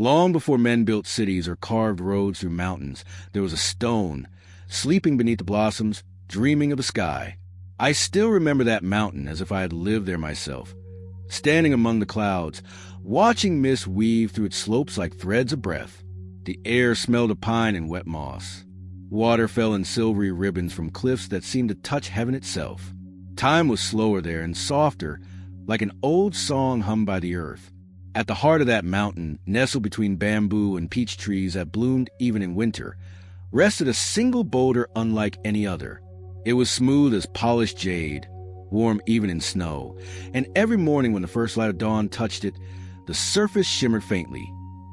Long before men built cities or carved roads through mountains, there was a stone, sleeping beneath the blossoms, dreaming of the sky. I still remember that mountain as if I had lived there myself, standing among the clouds, watching mist weave through its slopes like threads of breath. The air smelled of pine and wet moss. Water fell in silvery ribbons from cliffs that seemed to touch heaven itself. Time was slower there and softer, like an old song hummed by the earth. At the heart of that mountain, nestled between bamboo and peach trees that bloomed even in winter, rested a single boulder unlike any other. It was smooth as polished jade, warm even in snow, and every morning when the first light of dawn touched it, the surface shimmered faintly,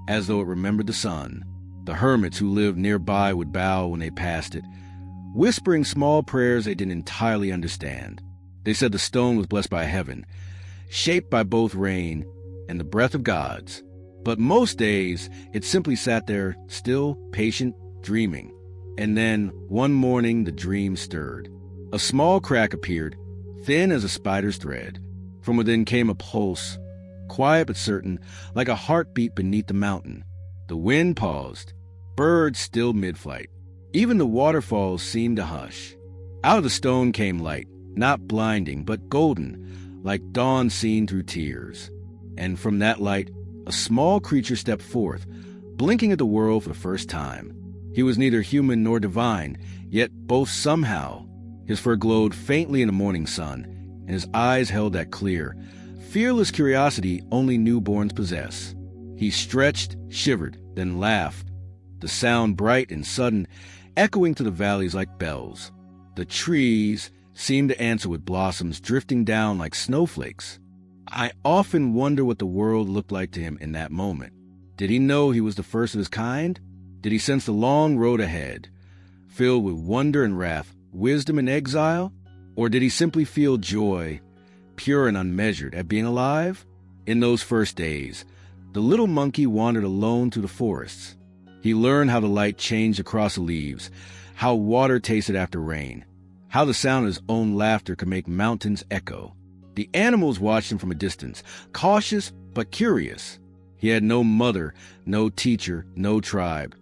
as though it remembered the sun. The hermits who lived nearby would bow when they passed it, whispering small prayers they didn't entirely understand. They said the stone was blessed by heaven, shaped by both rain and the breath of gods. But most days, it simply sat there, still, patient, dreaming. And then, one morning, the dream stirred. A small crack appeared, thin as a spider's thread. From within came a pulse, quiet but certain, like a heartbeat beneath the mountain. The wind paused, birds stilled mid-flight. Even the waterfalls seemed to hush. Out of the stone came light, not blinding, but golden, like dawn seen through tears. And from that light, a small creature stepped forth, blinking at the world for the first time. He was neither human nor divine, yet both somehow. His fur glowed faintly in the morning sun, and his eyes held that clear, fearless curiosity only newborns possess. He stretched, shivered, then laughed, the sound bright and sudden, echoing to the valleys like bells. The trees seemed to answer with blossoms drifting down like snowflakes. I often wonder what the world looked like to him in that moment. Did he know he was the first of his kind? Did he sense the long road ahead, filled with wonder and wrath, wisdom and exile? Or did he simply feel joy, pure and unmeasured, at being alive? In those first days, the little monkey wandered alone through the forests. He learned how the light changed across the leaves, how water tasted after rain, how the sound of his own laughter could make mountains echo. The animals watched him from a distance, cautious but curious. He had no mother, no teacher, no tribe.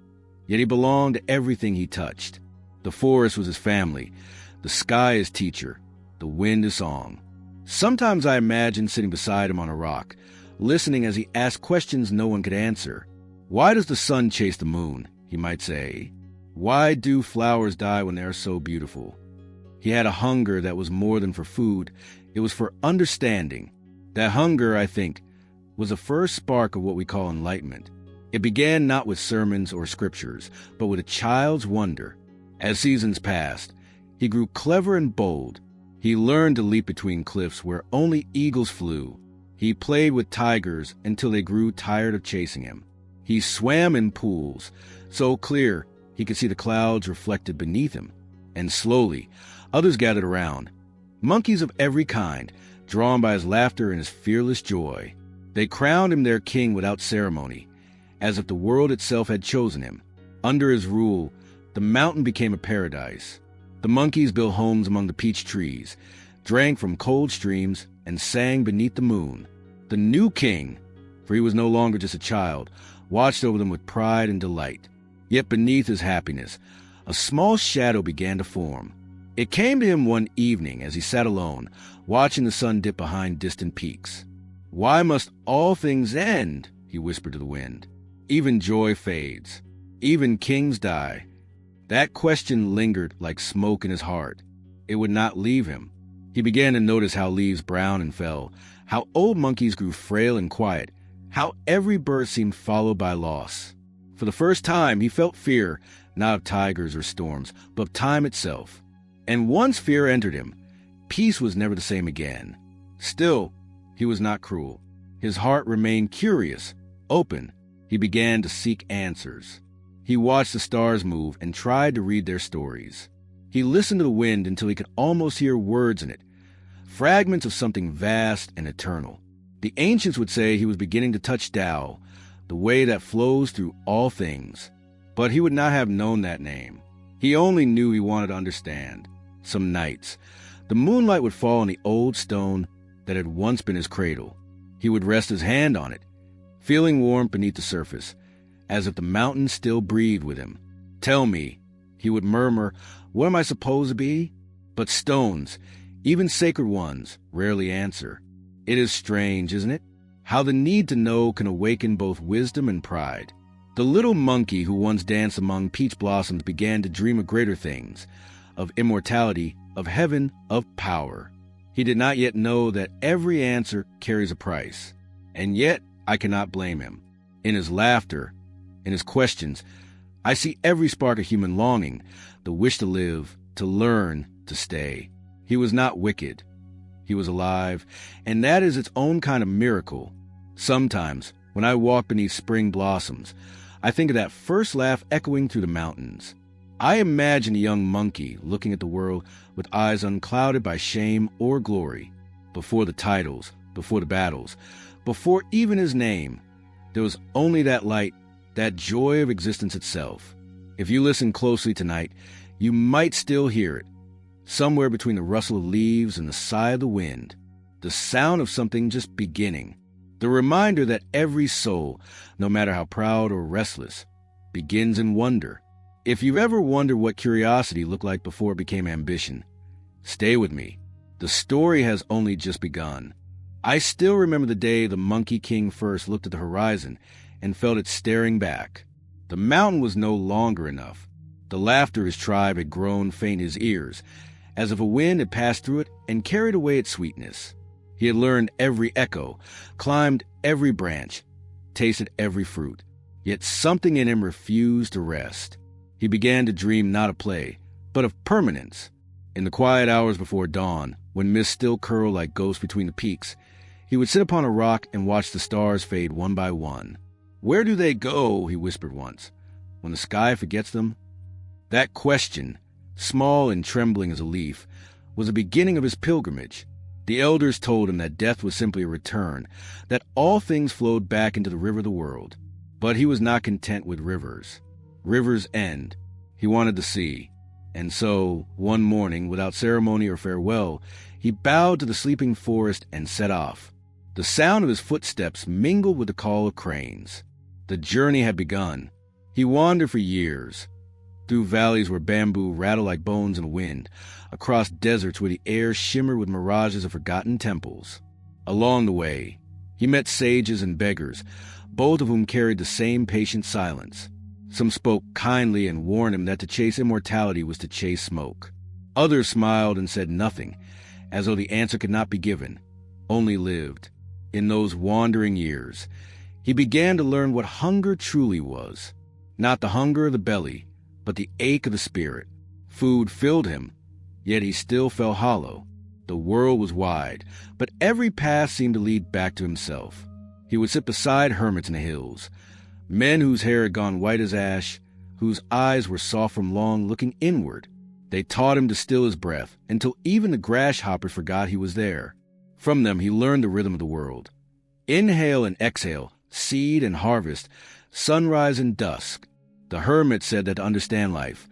Yet he belonged to everything he touched. The forest was his family, the sky his teacher, the wind his song. Sometimes I imagine sitting beside him on a rock, listening as he asked questions no one could answer. Why does the sun chase the moon, he might say? Why do flowers die when they are so beautiful? He had a hunger that was more than for food. It was for understanding. That hunger, I think, was the first spark of what we call enlightenment. It began not with sermons or scriptures, but with a child's wonder. As seasons passed, he grew clever and bold. He learned to leap between cliffs where only eagles flew. He played with tigers until they grew tired of chasing him. He swam in pools, so clear he could see the clouds reflected beneath him. And slowly, others gathered around, monkeys of every kind, drawn by his laughter and his fearless joy. They crowned him their king without ceremony, as if the world itself had chosen him. Under his rule, the mountain became a paradise. The monkeys built homes among the peach trees, drank from cold streams, and sang beneath the moon. The new king, for he was no longer just a child, watched over them with pride and delight. Yet beneath his happiness, a small shadow began to form. It came to him one evening as he sat alone, watching the sun dip behind distant peaks. "Why must all things end?" he whispered to the wind. "Even joy fades. Even kings die." That question lingered like smoke in his heart. It would not leave him. He began to notice how leaves browned and fell, how old monkeys grew frail and quiet, how every bird seemed followed by loss. For the first time, he felt fear, not of tigers or storms, but of time itself. And once fear entered him, peace was never the same again. Still, he was not cruel. His heart remained curious, open. He began to seek answers. He watched the stars move and tried to read their stories. He listened to the wind until he could almost hear words in it, fragments of something vast and eternal. The ancients would say he was beginning to touch Tao, the way that flows through all things. But he would not have known that name. He only knew he wanted to understand. Some nights, the moonlight would fall on the old stone that had once been his cradle. He would rest his hand on it, feeling warmth beneath the surface, as if the mountains still breathed with him. "Tell me," he would murmur, "what am I supposed to be?" But stones, even sacred ones, rarely answer. It is strange, isn't it? How the need to know can awaken both wisdom and pride. The little monkey who once danced among peach blossoms began to dream of greater things, of immortality, of heaven, of power. He did not yet know that every answer carries a price. And yet, I cannot blame him. In his laughter, in his questions, I see every spark of human longing, the wish to live, to learn, to stay. He was not wicked. He was alive, and that is its own kind of miracle. Sometimes, when I walk beneath spring blossoms, I think of that first laugh echoing through the mountains. I imagine a young monkey looking at the world with eyes unclouded by shame or glory. Before the titles, before the battles, before even his name, there was only that light, that joy of existence itself. If you listen closely tonight, you might still hear it, somewhere between the rustle of leaves and the sigh of the wind, the sound of something just beginning, the reminder that every soul, no matter how proud or restless, begins in wonder. If you've ever wondered what curiosity looked like before it became ambition, stay with me. The story has only just begun. I still remember the day the Monkey King first looked at the horizon and felt it staring back. The mountain was no longer enough. The laughter of his tribe had grown faint in his ears, as if a wind had passed through it and carried away its sweetness. He had learned every echo, climbed every branch, tasted every fruit, yet something in him refused to rest. He began to dream not of play, but of permanence. In the quiet hours before dawn, when mist still curled like ghosts between the peaks, he would sit upon a rock and watch the stars fade one by one. "Where do they go," he whispered once, "when the sky forgets them?" That question, small and trembling as a leaf, was the beginning of his pilgrimage. The elders told him that death was simply a return, that all things flowed back into the river of the world. But he was not content with rivers. Rivers end. He wanted the sea. And so, one morning, without ceremony or farewell, he bowed to the sleeping forest and set off. The sound of his footsteps mingled with the call of cranes. The journey had begun. He wandered for years, through valleys where bamboo rattled like bones in the wind, across deserts where the air shimmered with mirages of forgotten temples. Along the way, he met sages and beggars, both of whom carried the same patient silence. Some spoke kindly and warned him that to chase immortality was to chase smoke. Others smiled and said nothing, as though the answer could not be given, only lived. In those wandering years, he began to learn what hunger truly was. Not the hunger of the belly, but the ache of the spirit. Food filled him, yet he still felt hollow. The world was wide, but every path seemed to lead back to himself. He would sit beside hermits in the hills, men whose hair had gone white as ash, whose eyes were soft from long looking inward. They taught him to still his breath, until even the grasshoppers forgot he was there. From them he learned the rhythm of the world. Inhale and exhale, seed and harvest, sunrise and dusk. The hermit said that to understand life,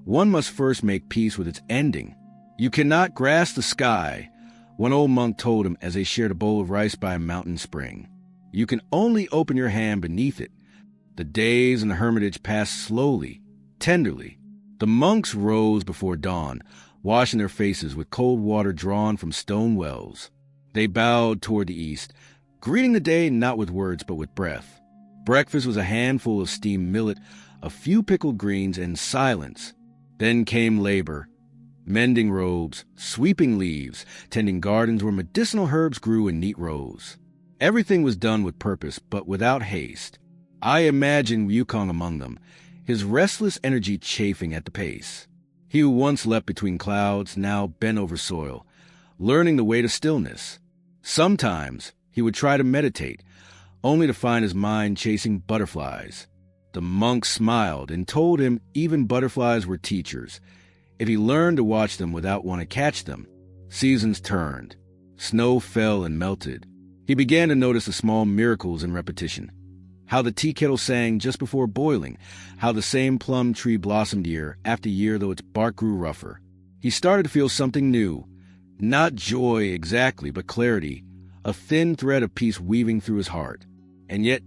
one must first make peace with its ending. You cannot grasp the sky, one old monk told him as they shared a bowl of rice by a mountain spring. You can only open your hand beneath it. The days in the hermitage passed slowly, tenderly. The monks rose before dawn, washing their faces with cold water drawn from stone wells. They bowed toward the east, greeting the day not with words but with breath. Breakfast was a handful of steamed millet, a few pickled greens, and silence. Then came labor, mending robes, sweeping leaves, tending gardens where medicinal herbs grew in neat rows. Everything was done with purpose, but without haste. I imagine Wukong among them, his restless energy chafing at the pace. He who once leapt between clouds now bent over soil, learning the way to stillness. Sometimes he would try to meditate, only to find his mind chasing butterflies. The monk smiled and told him even butterflies were teachers. If he learned to watch them without wanting to catch them, seasons turned. Snow fell and melted. He began to notice the small miracles in repetition. How the tea kettle sang just before boiling, how the same plum tree blossomed year after year though its bark grew rougher. He started to feel something new, not joy exactly, but clarity, a thin thread of peace weaving through his heart. And yet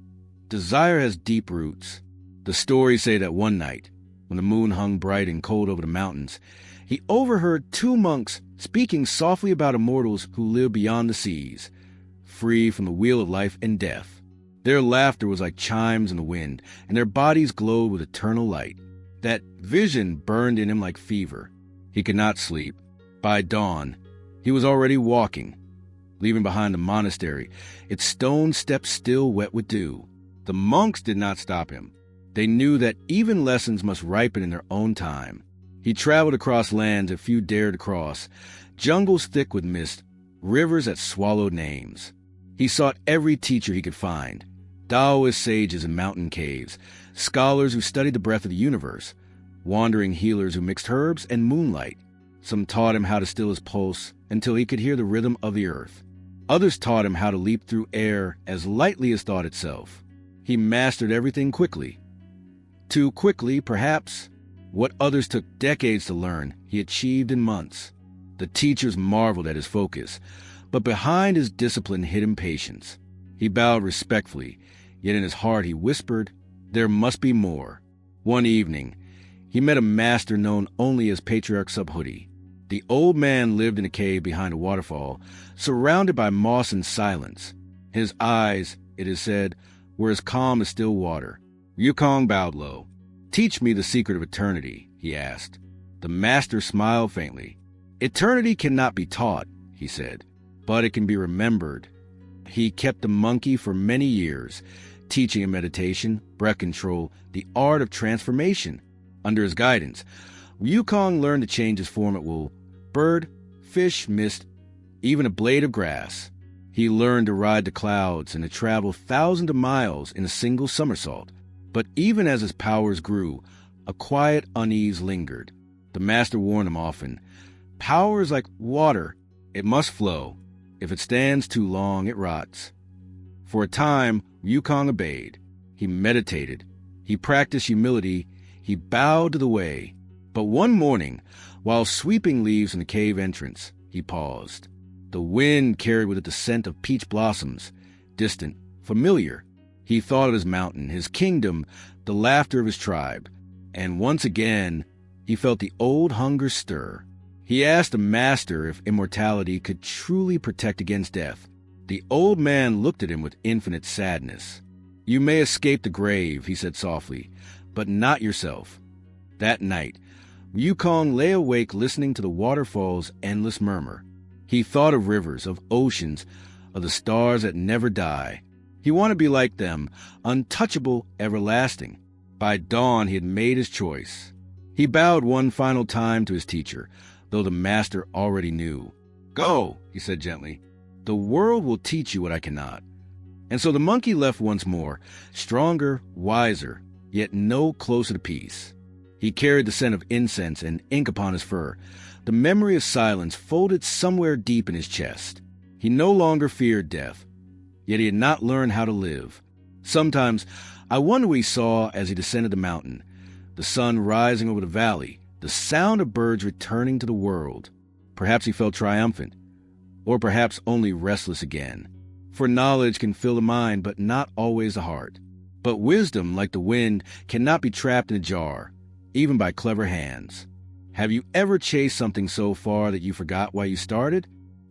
Desire has deep roots. The stories say that one night, when the moon hung bright and cold over the mountains, he overheard two monks speaking softly about immortals who live beyond the seas, free from the wheel of life and death. Their laughter was like chimes in the wind, and their bodies glowed with eternal light. That vision burned in him like fever. He could not sleep. By dawn, he was already walking, leaving behind the monastery, its stone steps still wet with dew. The monks did not stop him. They knew that even lessons must ripen in their own time. He traveled across lands that few dared to cross, jungles thick with mist, rivers that swallowed names. He sought every teacher he could find, Taoist sages in mountain caves, scholars who studied the breath of the universe, wandering healers who mixed herbs and moonlight. Some taught him how to still his pulse until he could hear the rhythm of the earth. Others taught him how to leap through air as lightly as thought itself. He mastered everything quickly. Too quickly, perhaps. What others took decades to learn, he achieved in months. The teachers marveled at his focus, but behind his discipline hid impatience. He bowed respectfully, yet in his heart he whispered, there must be more. One evening, he met a master known only as Patriarch Subhuti. The old man lived in a cave behind a waterfall, surrounded by moss and silence. His eyes, it is said, were as calm as still water. Wukong bowed low. Teach me the secret of eternity, he asked. The master smiled faintly. Eternity cannot be taught, he said, but it can be remembered. He kept the monkey for many years, teaching him meditation, breath control, the art of transformation. Under his guidance, Wukong learned to change his form at will, bird, fish, mist, even a blade of grass. He learned to ride the clouds and to travel thousands of miles in a single somersault. But even as his powers grew, a quiet unease lingered. The master warned him often, power is like water. It must flow. If it stands too long, it rots. For a time, Wukong obeyed. He meditated. He practiced humility. He bowed to the way. But one morning, while sweeping leaves in the cave entrance, he paused. The wind carried with it the scent of peach blossoms, distant, familiar. He thought of his mountain, his kingdom, the laughter of his tribe. And once again, he felt the old hunger stir. He asked the master if immortality could truly protect against death. The old man looked at him with infinite sadness. You may escape the grave, he said softly, but not yourself. That night, Wukong lay awake listening to the waterfall's endless murmur. He thought of rivers, of oceans, of the stars that never die. He wanted to be like them, untouchable, everlasting. By dawn, he had made his choice. He bowed one final time to his teacher, though the master already knew. Go, he said gently. The world will teach you what I cannot. And so the monkey left once more, stronger, wiser, yet no closer to peace. He carried the scent of incense and ink upon his fur, the memory of silence folded somewhere deep in his chest. He no longer feared death, yet he had not learned how to live. Sometimes I wonder what he saw as he descended the mountain, the sun rising over the valley, the sound of birds returning to the world. Perhaps he felt triumphant, or perhaps only restless again. For knowledge can fill the mind, but not always the heart. But wisdom, like the wind, cannot be trapped in a jar, even by clever hands. Have you ever chased something so far that you forgot why you started?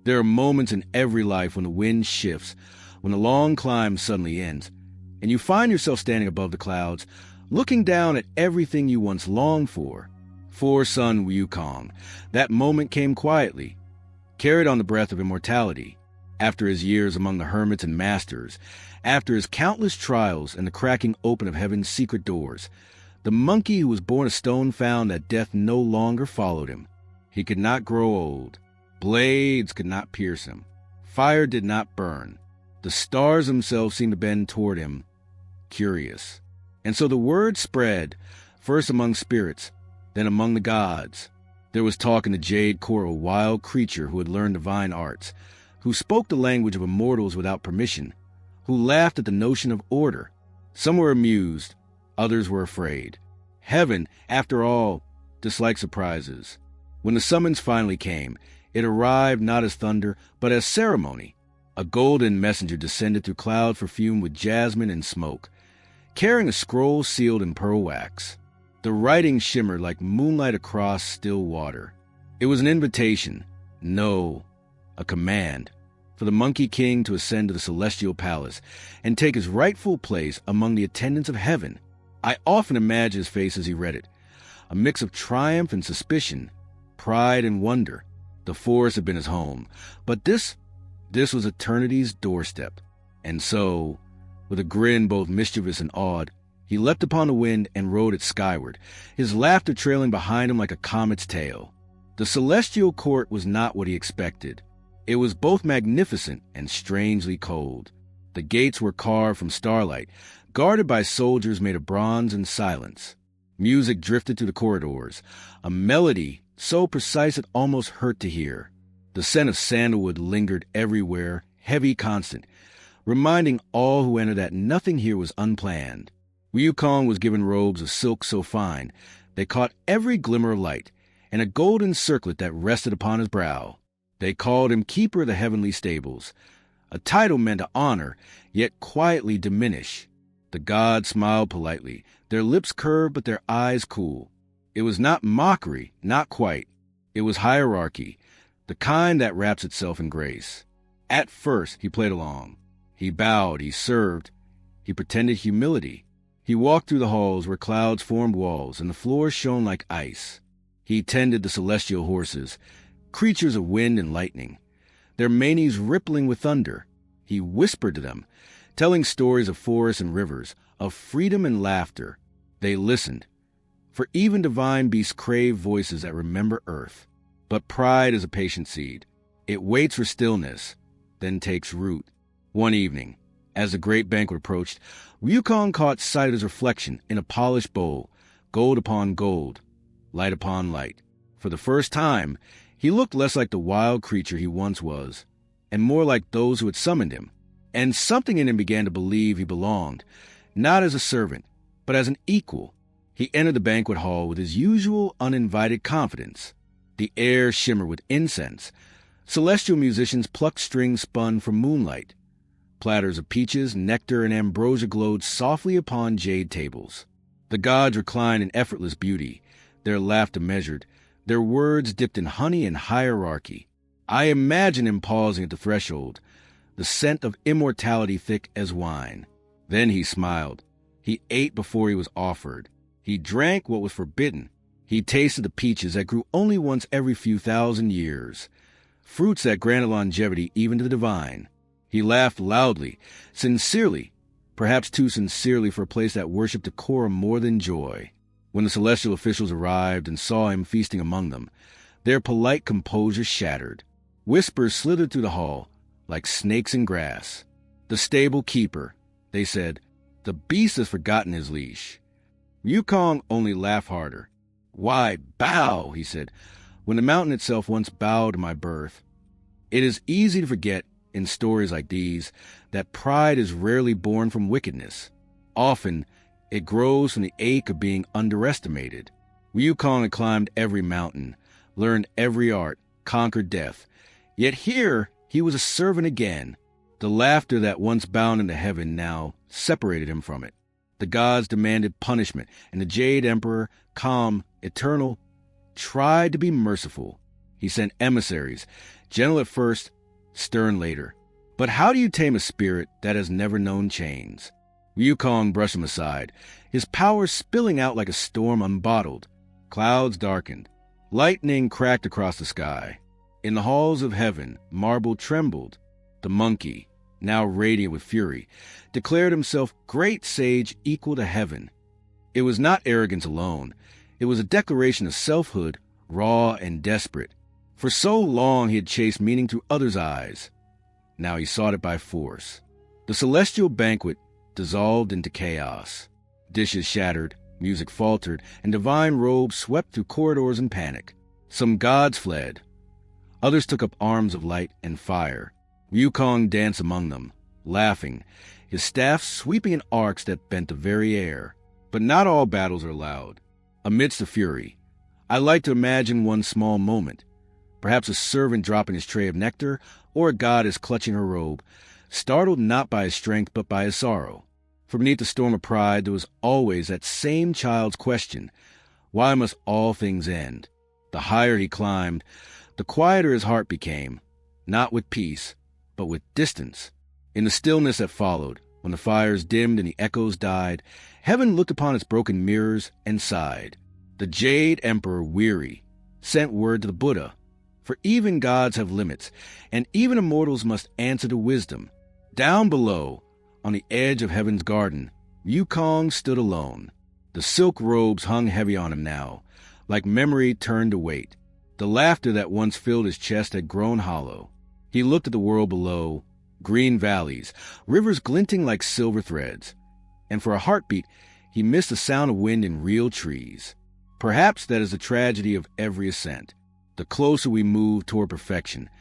There are moments in every life when the wind shifts, when the long climb suddenly ends, and you find yourself standing above the clouds, looking down at everything you once longed for. For Sun Wukong, that moment came quietly, carried on the breath of immortality. After his years among the hermits and masters, after his countless trials and the cracking open of heaven's secret doors, the monkey who was born of stone found that death no longer followed him. He could not grow old. Blades could not pierce him. Fire did not burn. The stars themselves seemed to bend toward him, curious. And so the word spread, first among spirits, then among the gods. There was talk in the jade court of a wild creature who had learned divine arts, who spoke the language of immortals without permission, who laughed at the notion of order. Some were amused, others were afraid. Heaven, after all, disliked surprises. When the summons finally came, it arrived not as thunder, but as ceremony. A golden messenger descended through clouds perfumed with jasmine and smoke. carrying a scroll sealed in pearl wax. The writing shimmered like moonlight across still water. It was an invitation, no, a command, for the Monkey King to ascend to the celestial palace and take his rightful place among the attendants of heaven. I often imagined his face as he read it, a mix of triumph and suspicion, pride and wonder. The forest had been his home, but this was eternity's doorstep. And so, with a grin both mischievous and awed, he leapt upon the wind and rode it skyward, his laughter trailing behind him like a comet's tail. The celestial court was not what he expected. It was both magnificent and strangely cold. The gates were carved from starlight, guarded by soldiers made of bronze and silence. Music drifted through the corridors, a melody so precise it almost hurt to hear. The scent of sandalwood lingered everywhere, heavy, constant, reminding all who entered that nothing here was unplanned. Wukong was given robes of silk so fine they caught every glimmer of light, and a golden circlet that rested upon his brow. They called him Keeper of the Heavenly Stables, a title meant to honor, yet quietly diminish. The gods smiled politely, their lips curved but their eyes cool. It was not mockery, not quite. It was hierarchy, the kind that wraps itself in grace. At first, he played along. He bowed, he served, he pretended humility. He walked through the halls where clouds formed walls and the floor shone like ice. He tended the celestial horses, creatures of wind and lightning, their manes rippling with thunder. He whispered to them, telling stories of forests and rivers, of freedom and laughter. They listened, for even divine beasts crave voices that remember earth. But pride is a patient seed. It waits for stillness, then takes root. One evening, as the great banquet approached, Wukong caught sight of his reflection in a polished bowl, gold upon gold, light upon light. For the first time, he looked less like the wild creature he once was, and more like those who had summoned him. And something in him began to believe he belonged, not as a servant, but as an equal. He entered the banquet hall with his usual uninvited confidence. The air shimmered with incense. Celestial musicians plucked strings spun from moonlight. Platters of peaches, nectar, and ambrosia glowed softly upon jade tables. The gods reclined in effortless beauty, their laughter measured, their words dipped in honey and hierarchy. I imagined him pausing at the threshold, the scent of immortality thick as wine. Then he smiled. He ate before he was offered. He drank what was forbidden. He tasted the peaches that grew only once every few thousand years, fruits that granted longevity even to the divine. He laughed loudly, sincerely, perhaps too sincerely for a place that worshipped decorum more than joy. When the celestial officials arrived and saw him feasting among them, their polite composure shattered. Whispers slithered through the hall, like snakes in grass. "The stable keeper," they said. "The beast has forgotten his leash." Wukong only laughed harder. "Why, bow," he said, "when the mountain itself once bowed to my birth." It is easy to forget, in stories like these, that pride is rarely born from wickedness. Often, it grows from the ache of being underestimated. Wukong had climbed every mountain, learned every art, conquered death. Yet here he was a servant again. The laughter that once bound him to heaven now separated him from it. The gods demanded punishment, and the Jade Emperor, calm, eternal, tried to be merciful. He sent emissaries, gentle at first, stern later. But how do you tame a spirit that has never known chains? Wukong brushed him aside, his power spilling out like a storm unbottled. Clouds darkened. Lightning cracked across the sky. In the halls of heaven, marble trembled. The monkey, now radiant with fury, declared himself great sage equal to heaven. It was not arrogance alone. It was a declaration of selfhood, raw and desperate. For so long he had chased meaning through others' eyes. Now he sought it by force. The celestial banquet dissolved into chaos. Dishes shattered, music faltered, and divine robes swept through corridors in panic. Some gods fled. Others took up arms of light and fire. Wukong danced among them, laughing, his staff sweeping in arcs that bent the very air. But not all battles are loud. Amidst the fury, I like to imagine one small moment, perhaps a servant dropping his tray of nectar, or a goddess clutching her robe, startled not by his strength but by his sorrow. For beneath the storm of pride, there was always that same child's question, why must all things end? The higher he climbed, the quieter his heart became, not with peace, but with distance. In the stillness that followed, when the fires dimmed and the echoes died, heaven looked upon its broken mirrors and sighed. The Jade Emperor, weary, sent word to the Buddha, for even gods have limits, and even immortals must answer to wisdom. Down below, on the edge of heaven's garden, Wukong stood alone. The silk robes hung heavy on him now, like memory turned to weight. The laughter that once filled his chest had grown hollow. He looked at the world below, green valleys, rivers glinting like silver threads. And for a heartbeat, he missed the sound of wind in real trees. Perhaps that is the tragedy of every ascent. The closer we move toward perfection,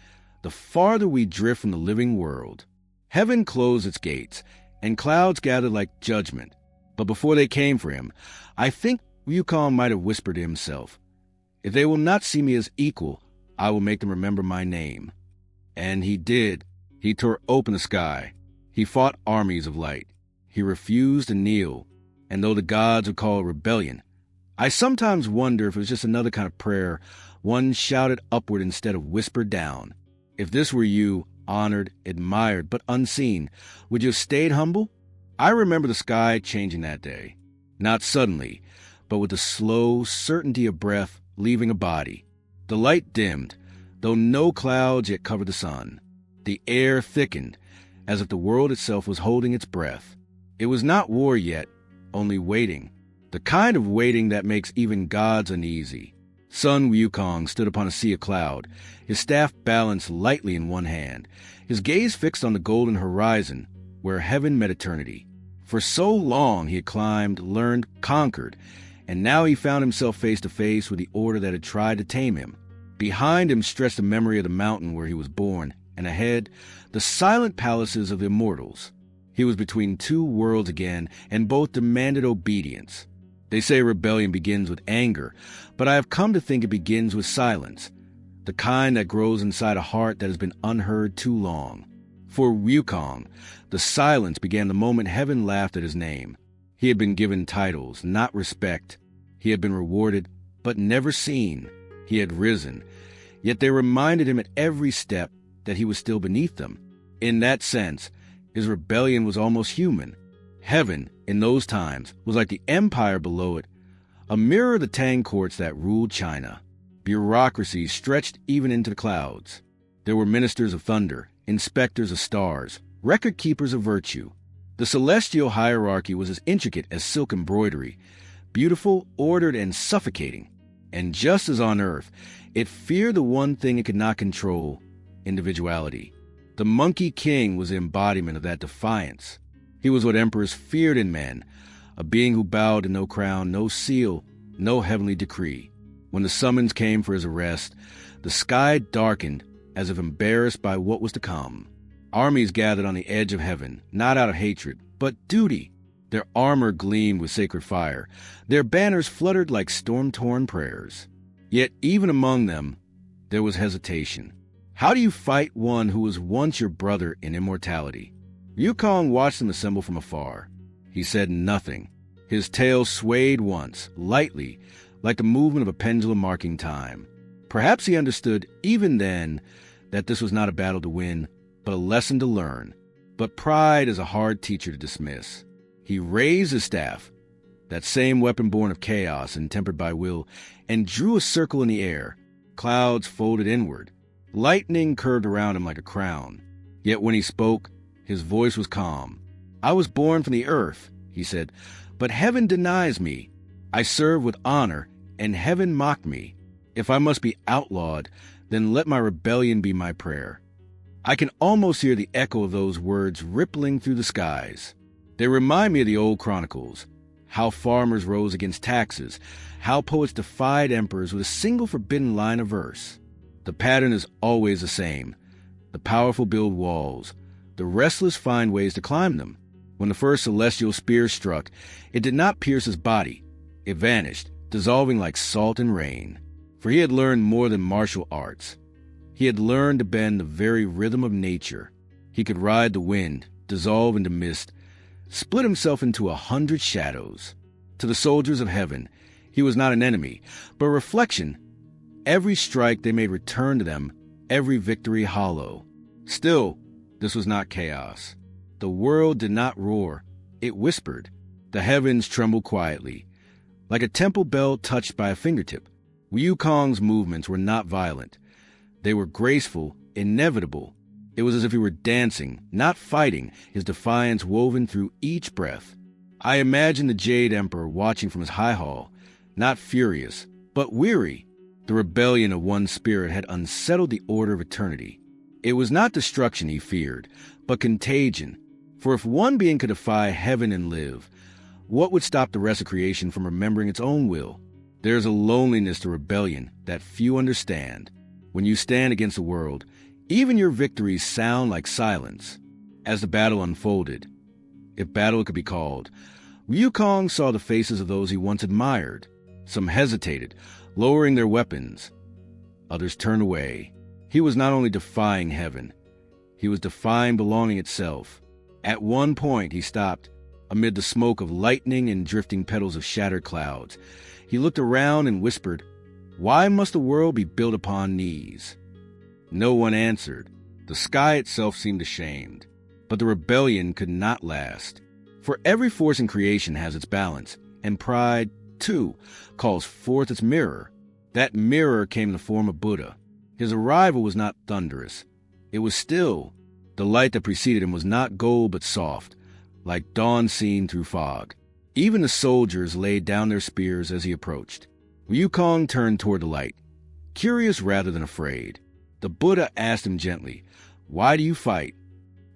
the farther we drift from the living world. Heaven closed its gates, and clouds gathered like judgment. But before they came for him, I think Wukong might have whispered to himself, if they will not see me as equal, I will make them remember my name. And he did. He tore open the sky. He fought armies of light. He refused to kneel. And though the gods would call it rebellion, I sometimes wonder if it was just another kind of prayer, one shouted upward instead of whispered down. If this were you, honored, admired, but unseen, would you have stayed humble? I remember the sky changing that day. Not suddenly, but with the slow certainty of breath leaving a body. The light dimmed, though no clouds yet covered the sun. The air thickened, as if the world itself was holding its breath. It was not war yet, only waiting. The kind of waiting that makes even gods uneasy. Sun Wukong stood upon a sea of cloud, his staff balanced lightly in one hand, his gaze fixed on the golden horizon, where heaven met eternity. For so long he had climbed, learned, conquered, and now he found himself face to face with the order that had tried to tame him. Behind him stretched the memory of the mountain where he was born, and ahead, the silent palaces of the immortals. He was between two worlds again, and both demanded obedience. They say rebellion begins with anger, but I have come to think it begins with silence, the kind that grows inside a heart that has been unheard too long. For Wukong, the silence began the moment heaven laughed at his name. He had been given titles, not respect. He had been rewarded, but never seen. He had risen, yet they reminded him at every step that he was still beneath them. In that sense, his rebellion was almost human. Heaven, in those times, was like the empire below it, a mirror of the Tang courts that ruled China. Bureaucracy stretched even into the clouds. There were ministers of thunder, inspectors of stars, record-keepers of virtue. The celestial hierarchy was as intricate as silk embroidery, beautiful, ordered, and suffocating. And just as on earth, it feared the one thing it could not control, individuality. The Monkey King was the embodiment of that defiance. He was what emperors feared in men, a being who bowed to no crown, no seal, no heavenly decree. When the summons came for his arrest, the sky darkened as if embarrassed by what was to come. Armies gathered on the edge of heaven, not out of hatred, but duty. Their armor gleamed with sacred fire. Their banners fluttered like storm-torn prayers. Yet even among them, there was hesitation. How do you fight one who was once your brother in immortality? Wukong watched them assemble from afar. He said nothing. His tail swayed once, lightly, like the movement of a pendulum marking time. Perhaps he understood, even then, that this was not a battle to win, but a lesson to learn. But pride is a hard teacher to dismiss. He raised his staff, that same weapon born of chaos and tempered by will, and drew a circle in the air. Clouds folded inward. Lightning curved around him like a crown. Yet when he spoke, his voice was calm. I was born from the earth, he said, but heaven denies me. I serve with honor, and heaven mocked me. If I must be outlawed, then let my rebellion be my prayer. I can almost hear the echo of those words rippling through the skies. They remind me of the old chronicles, how farmers rose against taxes, how poets defied emperors with a single forbidden line of verse. The pattern is always the same. The powerful build walls. The restless find ways to climb them. When the first celestial spear struck, it did not pierce his body. It vanished, dissolving like salt and rain. For he had learned more than martial arts. He had learned to bend the very rhythm of nature. He could ride the wind, dissolve into mist, split himself into 100 shadows. To the soldiers of heaven, he was not an enemy, but a reflection. Every strike they made returned to them, every victory hollow. Still, this was not chaos. The world did not roar, it whispered. The heavens trembled quietly, like a temple bell touched by a fingertip. Wukong's movements were not violent. They were graceful, inevitable. It was as if he were dancing, not fighting, his defiance woven through each breath. I imagined the Jade Emperor watching from his high hall, not furious, but weary. The rebellion of one spirit had unsettled the order of eternity. It was not destruction he feared, but contagion. For if one being could defy heaven and live, what would stop the rest of creation from remembering its own will? There is a loneliness to rebellion that few understand. When you stand against the world, even your victories sound like silence. As the battle unfolded, if battle it could be called, Wukong saw the faces of those he once admired. Some hesitated, lowering their weapons. Others turned away. He was not only defying heaven, he was defying belonging itself. At one point he stopped, amid the smoke of lightning and drifting petals of shattered clouds. He looked around and whispered, "Why must the world be built upon knees?" No one answered. The sky itself seemed ashamed. But the rebellion could not last. For every force in creation has its balance, and pride, too, calls forth its mirror. That mirror came in the form of Buddha. His arrival was not thunderous. It was still. The light that preceded him was not gold but soft, like dawn seen through fog. Even the soldiers laid down their spears as he approached. Wukong turned toward the light, curious rather than afraid. The Buddha asked him gently, "Why do you fight?"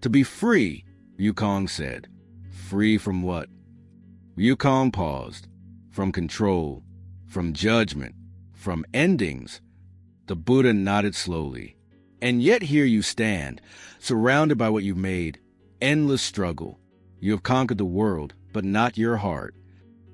"To be free," Wukong said. "Free from what?" Wukong paused. "From control, from judgment, from endings." The Buddha nodded slowly. "And yet here you stand, surrounded by what you've made. Endless struggle. You have conquered the world, but not your heart."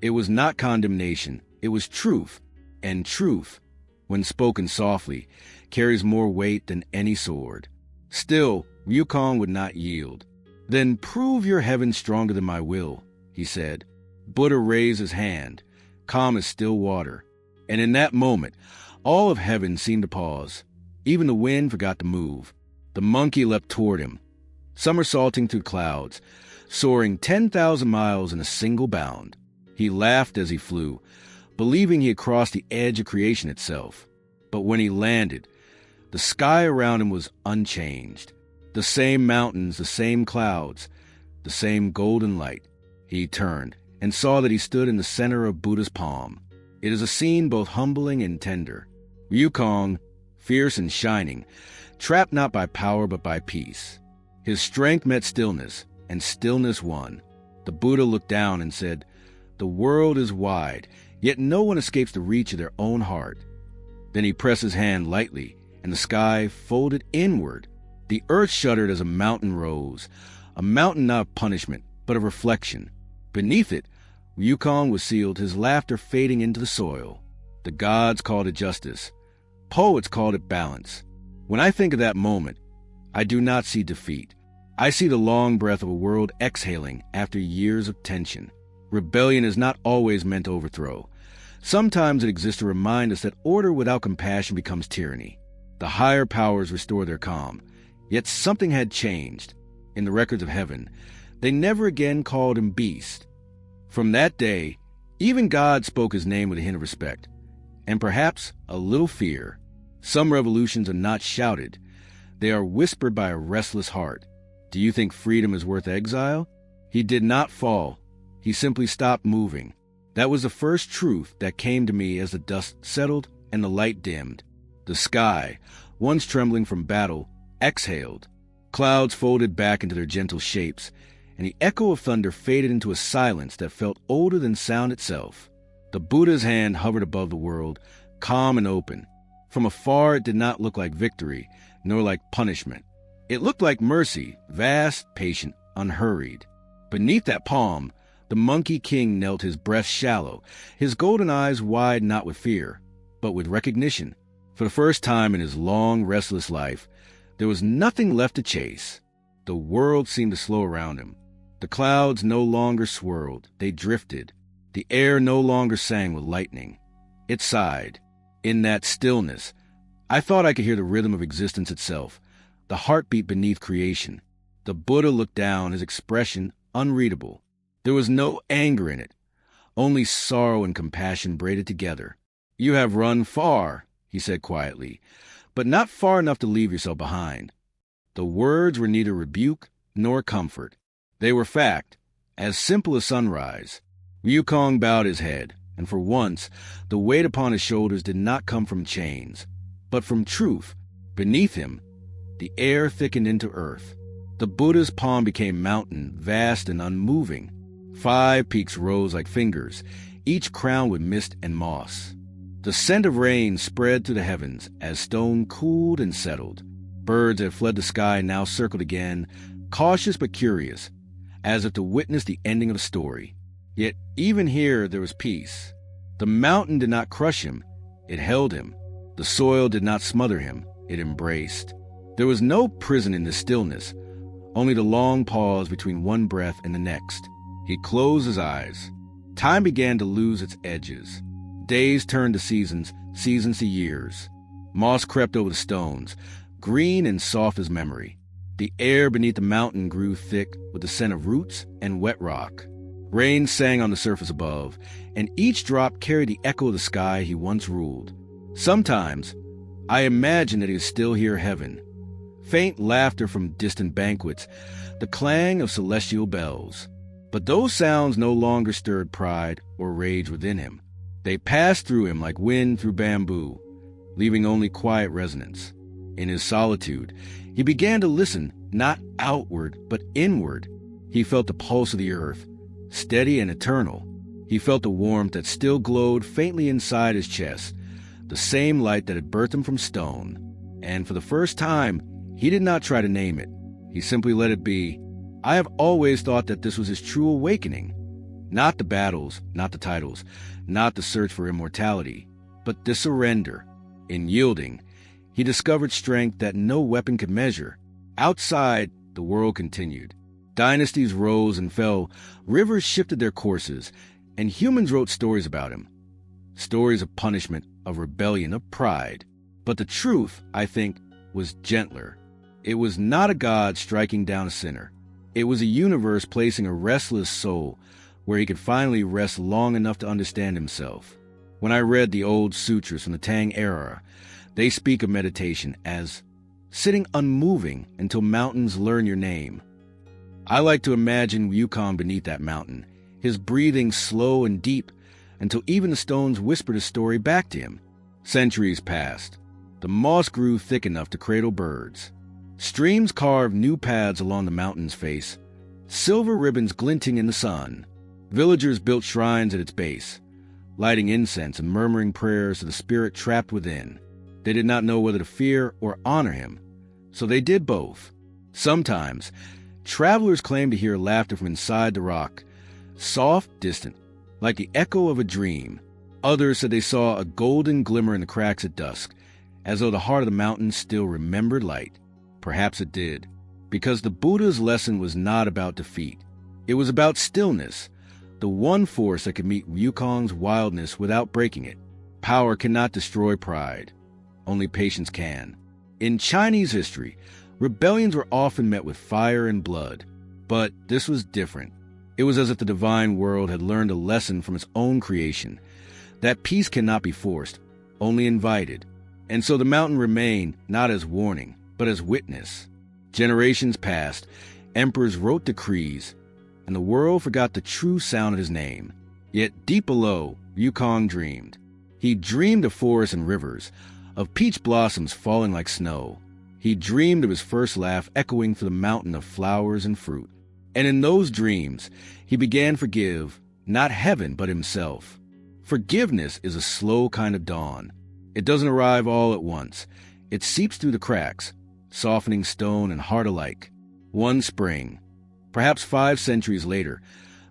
It was not condemnation, it was truth. And truth, when spoken softly, carries more weight than any sword. Still, Wukong would not yield. "Then prove your heaven stronger than my will," he said. Buddha raised his hand, calm as still water. And in that moment, all of heaven seemed to pause. Even the wind forgot to move. The monkey leapt toward him, somersaulting through clouds, soaring 10,000 miles in a single bound. He laughed as he flew, believing he had crossed the edge of creation itself. But when he landed, the sky around him was unchanged. The same mountains, the same clouds, the same golden light. He turned and saw that he stood in the center of Buddha's palm. It is a scene both humbling and tender. Wukong, fierce and shining, trapped not by power but by peace. His strength met stillness, and stillness won. The Buddha looked down and said, "The world is wide, yet no one escapes the reach of their own heart." Then he pressed his hand lightly, and the sky folded inward. The earth shuddered as a mountain rose, a mountain not of punishment, but of reflection. Beneath it, Wukong was sealed, his laughter fading into the soil. The gods called it justice. Poets called it balance. When I think of that moment, I do not see defeat. I see the long breath of a world exhaling after years of tension. Rebellion is not always meant to overthrow. Sometimes it exists to remind us that order without compassion becomes tyranny. The higher powers restore their calm. Yet something had changed. In the records of heaven, they never again called him beast. From that day, even God spoke his name with a hint of respect, and perhaps a little fear. Some revolutions are not shouted. They are whispered by a restless heart. Do you think freedom is worth exile? He did not fall. He simply stopped moving. That was the first truth that came to me as the dust settled and the light dimmed. The sky, once trembling from battle, exhaled. Clouds folded back into their gentle shapes, and the echo of thunder faded into a silence that felt older than sound itself. The Buddha's hand hovered above the world, calm and open. From afar it did not look like victory, nor like punishment. It looked like mercy, vast, patient, unhurried. Beneath that palm, the Monkey King knelt, his breast shallow, his golden eyes wide not with fear, but with recognition. For the first time in his long, restless life, there was nothing left to chase. The world seemed to slow around him. The clouds no longer swirled, they drifted. The air no longer sang with lightning. It sighed. In that stillness, I thought I could hear the rhythm of existence itself, the heartbeat beneath creation. The Buddha looked down, his expression unreadable. There was no anger in it, only sorrow and compassion braided together. "You have run far," he said quietly, "but not far enough to leave yourself behind." The words were neither rebuke nor comfort. They were fact, as simple as sunrise. Wukong bowed his head, and for once, the weight upon his shoulders did not come from chains, but from truth. Beneath him, the air thickened into earth. The Buddha's palm became mountain, vast and unmoving. 5 peaks rose like fingers, each crowned with mist and moss. The scent of rain spread through the heavens as stone cooled and settled. Birds that fled the sky now circled again, cautious but curious, as if to witness the ending of the story. Yet even here there was peace. The mountain did not crush him, it held him. The soil did not smother him, it embraced. There was no prison in the stillness, only the long pause between one breath and the next. He closed his eyes. Time began to lose its edges. Days turned to seasons, seasons to years. Moss crept over the stones, green and soft as memory. The air beneath the mountain grew thick with the scent of roots and wet rock. Rain sang on the surface above, and each drop carried the echo of the sky he once ruled. Sometimes, I imagine that he could still hear heaven. Faint laughter from distant banquets, the clang of celestial bells. But those sounds no longer stirred pride or rage within him. They passed through him like wind through bamboo, leaving only quiet resonance. In his solitude, he began to listen, not outward, but inward. He felt the pulse of the earth, steady and eternal. He felt the warmth that still glowed faintly inside his chest, the same light that had birthed him from stone. And for the first time, he did not try to name it. He simply let it be. I have always thought that this was his true awakening. Not the battles, not the titles, not the search for immortality, but the surrender. In yielding, he discovered strength that no weapon could measure. Outside, the world continued. Dynasties rose and fell, rivers shifted their courses, and humans wrote stories about him. Stories of punishment, of rebellion, of pride. But the truth, I think, was gentler. It was not a god striking down a sinner. It was a universe placing a restless soul where he could finally rest long enough to understand himself. When I read the old sutras from the Tang era, they speak of meditation as sitting unmoving until mountains learn your name. I like to imagine Wukong beneath that mountain, his breathing slow and deep until even the stones whispered a story back to him. Centuries passed. The moss grew thick enough to cradle birds. Streams carved new paths along the mountain's face, silver ribbons glinting in the sun. Villagers built shrines at its base, lighting incense and murmuring prayers to the spirit trapped within. They did not know whether to fear or honor him, so they did both. Sometimes, travelers claimed to hear laughter from inside the rock, soft, distant, like the echo of a dream. Others said they saw a golden glimmer in the cracks at dusk, as though the heart of the mountain still remembered light. Perhaps it did, because the Buddha's lesson was not about defeat. It was about stillness, the one force that could meet Wukong's wildness without breaking it. Power cannot destroy pride. Only patience can. In Chinese history, rebellions were often met with fire and blood. But this was different. It was as if the divine world had learned a lesson from its own creation, that peace cannot be forced, only invited. And so the mountain remained not as warning, but as witness. Generations passed, emperors wrote decrees, and the world forgot the true sound of his name. Yet deep below, Wukong dreamed. He dreamed of forests and rivers, of peach blossoms falling like snow. He dreamed of his first laugh echoing through the mountain of flowers and fruit. And in those dreams, he began to forgive, not heaven, but himself. Forgiveness is a slow kind of dawn. It doesn't arrive all at once. It seeps through the cracks, softening stone and heart alike. One spring, perhaps 5 centuries later,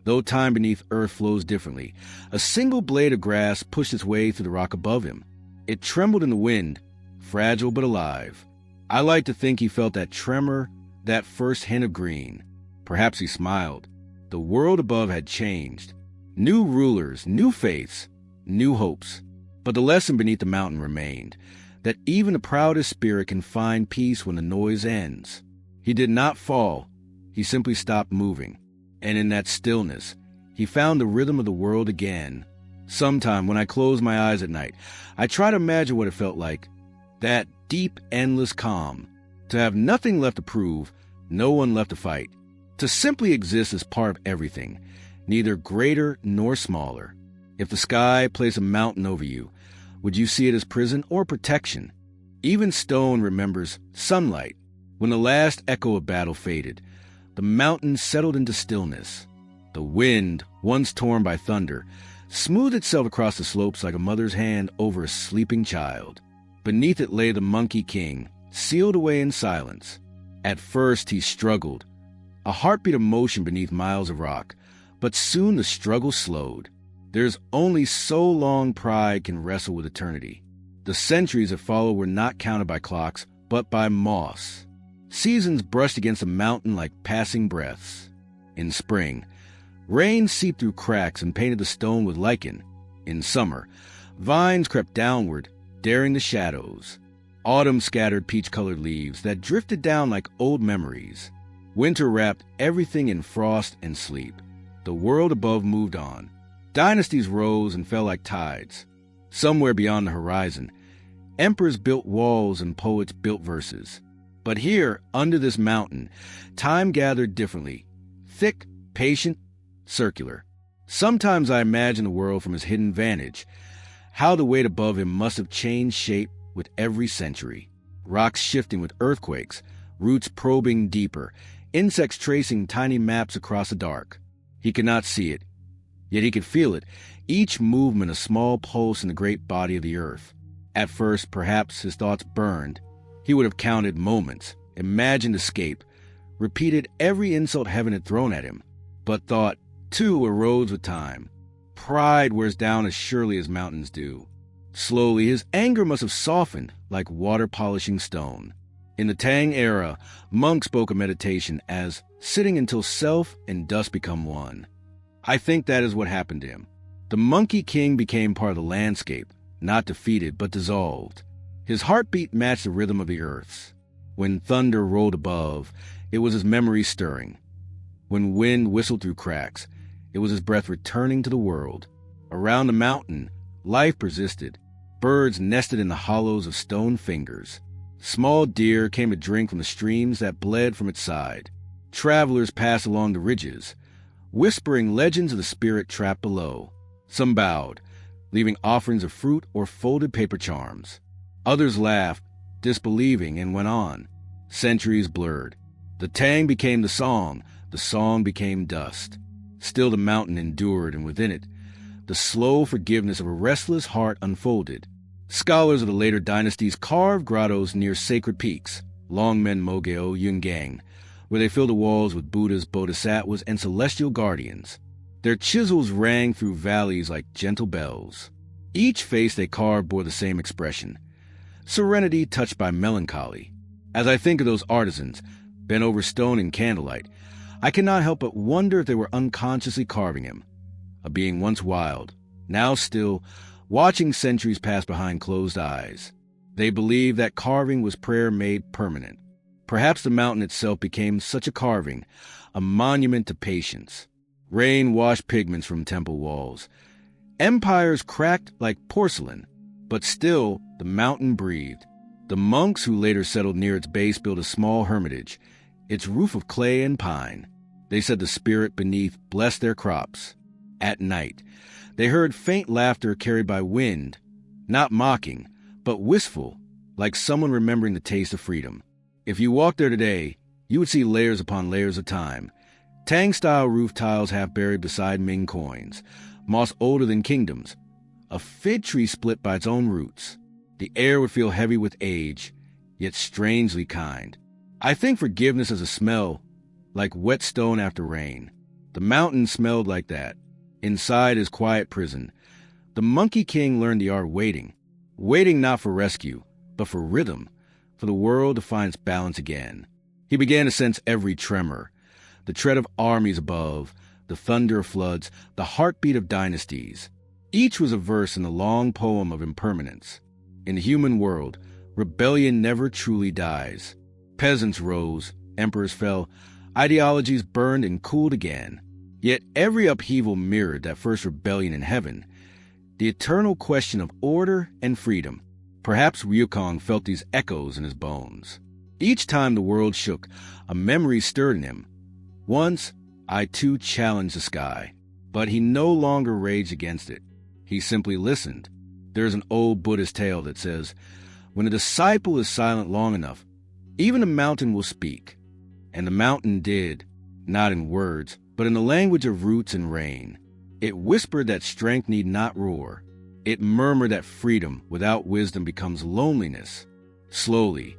though time beneath earth flows differently, a single blade of grass pushed its way through the rock above him. It trembled in the wind, fragile but alive. I like to think he felt that tremor, that first hint of green. Perhaps he smiled. The world above had changed. New rulers, new faiths, new hopes. But the lesson beneath the mountain remained, that even the proudest spirit can find peace when the noise ends. He did not fall. He simply stopped moving. And in that stillness, he found the rhythm of the world again. Sometime when I close my eyes at night, I try to imagine what it felt like. That deep, endless calm. To have nothing left to prove, no one left to fight. To simply exist as part of everything, neither greater nor smaller. If the sky placed a mountain over you, would you see it as prison or protection? Even stone remembers sunlight. When the last echo of battle faded, the mountain settled into stillness. The wind, once torn by thunder, smoothed itself across the slopes like a mother's hand over a sleeping child. Beneath it lay the Monkey King, sealed away in silence. At first he struggled, a heartbeat of motion beneath miles of rock, but soon the struggle slowed. There's only so long pride can wrestle with eternity. The centuries that followed were not counted by clocks, but by moss. Seasons brushed against the mountain like passing breaths. In spring, rain seeped through cracks and painted the stone with lichen. In summer, vines crept downward, daring the shadows. Autumn scattered peach-colored leaves that drifted down like old memories. Winter wrapped everything in frost and sleep. The world above moved on. Dynasties rose and fell like tides. Somewhere beyond the horizon, emperors built walls and poets built verses. But here, under this mountain, time gathered differently. Thick, patient, circular. Sometimes I imagine the world from his hidden vantage, how the weight above him must have changed shape with every century. Rocks shifting with earthquakes, roots probing deeper, insects tracing tiny maps across the dark. He could not see it, yet he could feel it, each movement a small pulse in the great body of the earth. At first, perhaps his thoughts burned. He would have counted moments, imagined escape, repeated every insult heaven had thrown at him. But thought, too, arose with time. Pride wears down as surely as mountains do. Slowly, his anger must have softened like water polishing stone. In the Tang era, monks spoke of meditation as sitting until self and dust become one. I think that is what happened to him. The Monkey King became part of the landscape, not defeated, but dissolved. His heartbeat matched the rhythm of the earth's. When thunder rolled above, it was his memory stirring. When wind whistled through cracks, it was his breath returning to the world. Around the mountain, life persisted. Birds nested in the hollows of stone fingers. Small deer came to drink from the streams that bled from its side. Travelers passed along the ridges, whispering legends of the spirit trapped below. Some bowed, leaving offerings of fruit or folded paper charms. Others laughed, disbelieving, and went on. Centuries blurred. The Tang became the song became dust. Still the mountain endured, and within it, the slow forgiveness of a restless heart unfolded. Scholars of the later dynasties carved grottos near sacred peaks, Longmen Mogeo Yungang, where they filled the walls with Buddhas, bodhisattvas, and celestial guardians. Their chisels rang through valleys like gentle bells. Each face they carved bore the same expression, serenity touched by melancholy. As I think of those artisans, bent over stone in candlelight, I cannot help but wonder if they were unconsciously carving him, a being once wild, now still, watching centuries pass behind closed eyes. They believed that carving was prayer made permanent. Perhaps the mountain itself became such a carving, a monument to patience. Rain washed pigments from temple walls. Empires cracked like porcelain, but still the mountain breathed. The monks who later settled near its base built a small hermitage, its roof of clay and pine. They said the spirit beneath blessed their crops. At night, they heard faint laughter carried by wind, not mocking, but wistful, like someone remembering the taste of freedom. If you walked there today, you would see layers upon layers of time. Tang-style roof tiles half buried beside Ming coins, moss older than kingdoms, a fig tree split by its own roots. The air would feel heavy with age, yet strangely kind. I think forgiveness is a smell, like wet stone after rain. The mountain smelled like that. Inside his quiet prison, the Monkey King learned the art of waiting. Waiting not for rescue, but for rhythm, for the world to find its balance again. He began to sense every tremor, the tread of armies above, the the thunder of floods, the heartbeat of dynasties. Each was a verse in the long poem of impermanence. In the human world, rebellion never truly dies. Peasants rose, emperors fell, ideologies burned and cooled again. Yet every upheaval mirrored that first rebellion in heaven, the eternal question of order and freedom. Perhaps Wukong felt these echoes in his bones. Each time the world shook, a memory stirred in him. Once, I too challenged the sky, but he no longer raged against it. He simply listened. There's an old Buddhist tale that says, when a disciple is silent long enough, even a mountain will speak. And the mountain did, not in words, but in the language of roots and rain. It whispered that strength need not roar. It murmured that freedom without wisdom becomes loneliness. Slowly,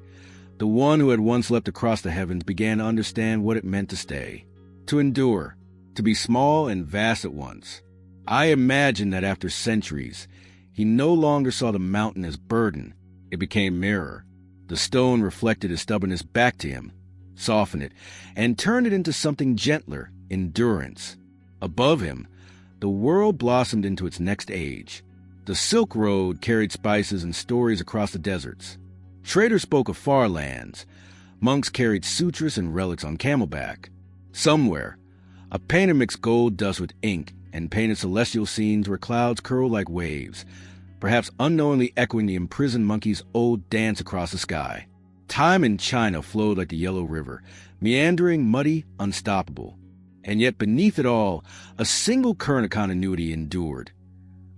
the one who had once leapt across the heavens began to understand what it meant to stay, to endure, to be small and vast at once. I imagine that after centuries, he no longer saw the mountain as burden. It became mirror. The stone reflected his stubbornness back to him, softened it, and turned it into something gentler, endurance. Above him, the world blossomed into its next age. The Silk Road carried spices and stories across the deserts. Traders spoke of far lands. Monks carried sutras and relics on camelback. Somewhere, a painter mixed gold dust with ink and painted celestial scenes where clouds curled like waves, perhaps unknowingly echoing the imprisoned monkey's old dance across the sky. Time in China flowed like the Yellow River, meandering, muddy, unstoppable. And yet beneath it all, a single current of continuity endured.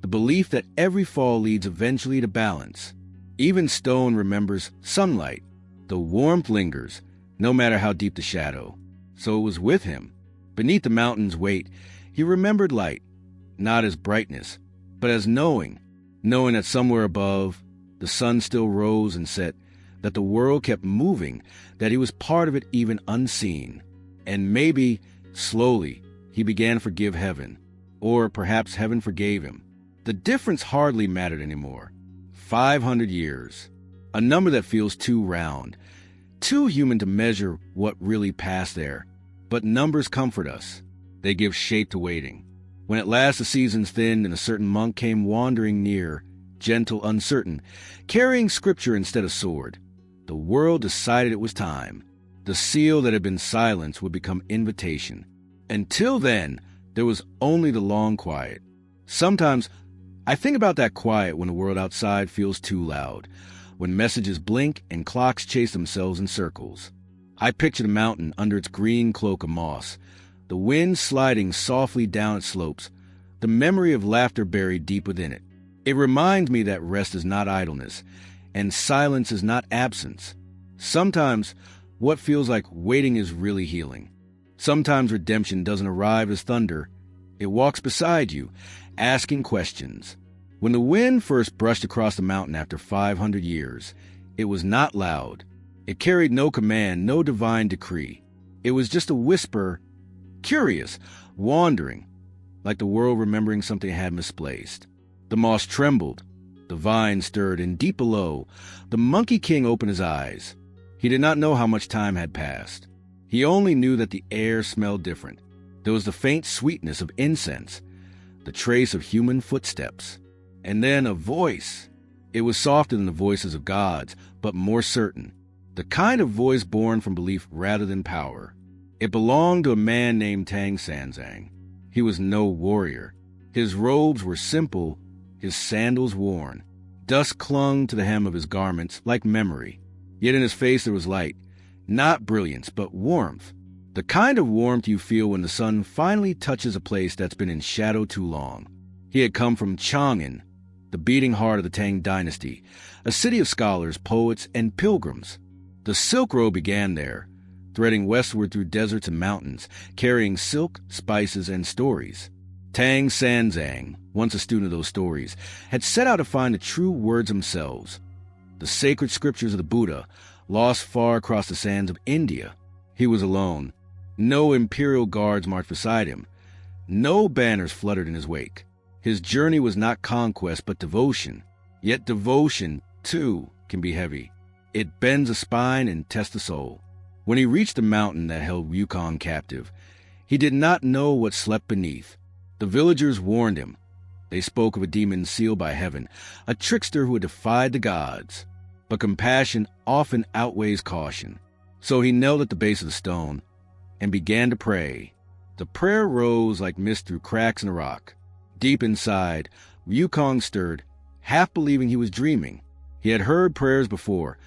The belief that every fall leads eventually to balance. Even stone remembers sunlight. The warmth lingers, no matter how deep the shadow. So it was with him. Beneath the mountain's weight, he remembered light, not as brightness, but as knowing that somewhere above, the sun still rose and set, that the world kept moving, that he was part of it even unseen. And maybe, slowly, he began to forgive heaven, or perhaps heaven forgave him. The difference hardly mattered anymore. 500 years, a number that feels too round, too human to measure what really passed there. But numbers comfort us. They give shape to waiting. When at last the seasons thinned and a certain monk came wandering near, gentle, uncertain, carrying scripture instead of sword, the world decided it was time. The seal that had been silence would become invitation. Until then, there was only the long quiet. Sometimes I think about that quiet when the world outside feels too loud, when messages blink and clocks chase themselves in circles. I picture the mountain under its green cloak of moss, the wind sliding softly down its slopes, the memory of laughter buried deep within it. It reminds me that rest is not idleness, and silence is not absence. Sometimes what feels like waiting is really healing. Sometimes redemption doesn't arrive as thunder. It walks beside you, asking questions. When the wind first brushed across the mountain after 500 years, it was not loud. It carried no command, no divine decree. It was just a whisper, curious, wandering, like the world remembering something it had misplaced. The moss trembled, the vine stirred, and deep below, the Monkey King opened his eyes. He did not know how much time had passed. He only knew that the air smelled different. There was the faint sweetness of incense, the trace of human footsteps, and then a voice. It was softer than the voices of gods, but more certain. The kind of voice born from belief rather than power. It belonged to a man named Sanzang. He was no warrior. His robes were simple, his sandals worn. Dust clung to the hem of his garments like memory. Yet in his face there was light, not brilliance, but warmth. The kind of warmth you feel when the sun finally touches a place that's been in shadow too long. He had come from Chang'an, the beating heart of the Tang-dynasty, a city of scholars, poets, and pilgrims. The Silk Road began there, threading westward through deserts and mountains, carrying silk, spices, and stories. Tang Sanzang, once a student of those stories, had set out to find the true words themselves, the sacred scriptures of the Buddha, lost far across the sands of India. He was alone. No imperial guards marched beside him. No banners fluttered in his wake. His journey was not conquest, but devotion. Yet devotion, too, can be heavy. It bends the spine and tests the soul. When he reached the mountain that held Wukong captive, He did not know what slept beneath. The villagers warned him. They spoke of a demon sealed by heaven, a trickster who had defied the gods. But compassion often outweighs caution. So he knelt at the base of the stone and began to pray. The prayer rose like mist through cracks in the rock. Deep inside, Wukong stirred, half believing he was dreaming. He had heard prayers before,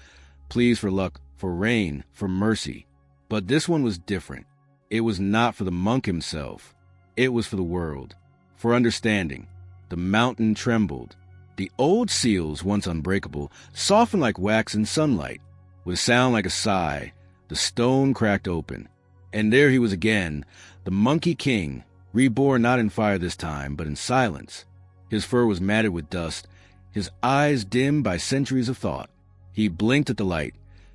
pleas for luck, for rain, for mercy. But this one was different. It was not for the monk himself. It was for the world, for understanding. The mountain trembled. The old seals, once unbreakable, softened like wax in sunlight. With a sound like a sigh, the stone cracked open. And there he was again, the Monkey King, reborn not in fire this time, but in silence. His fur was matted with dust, his eyes dimmed by centuries of thought. He blinked at the light,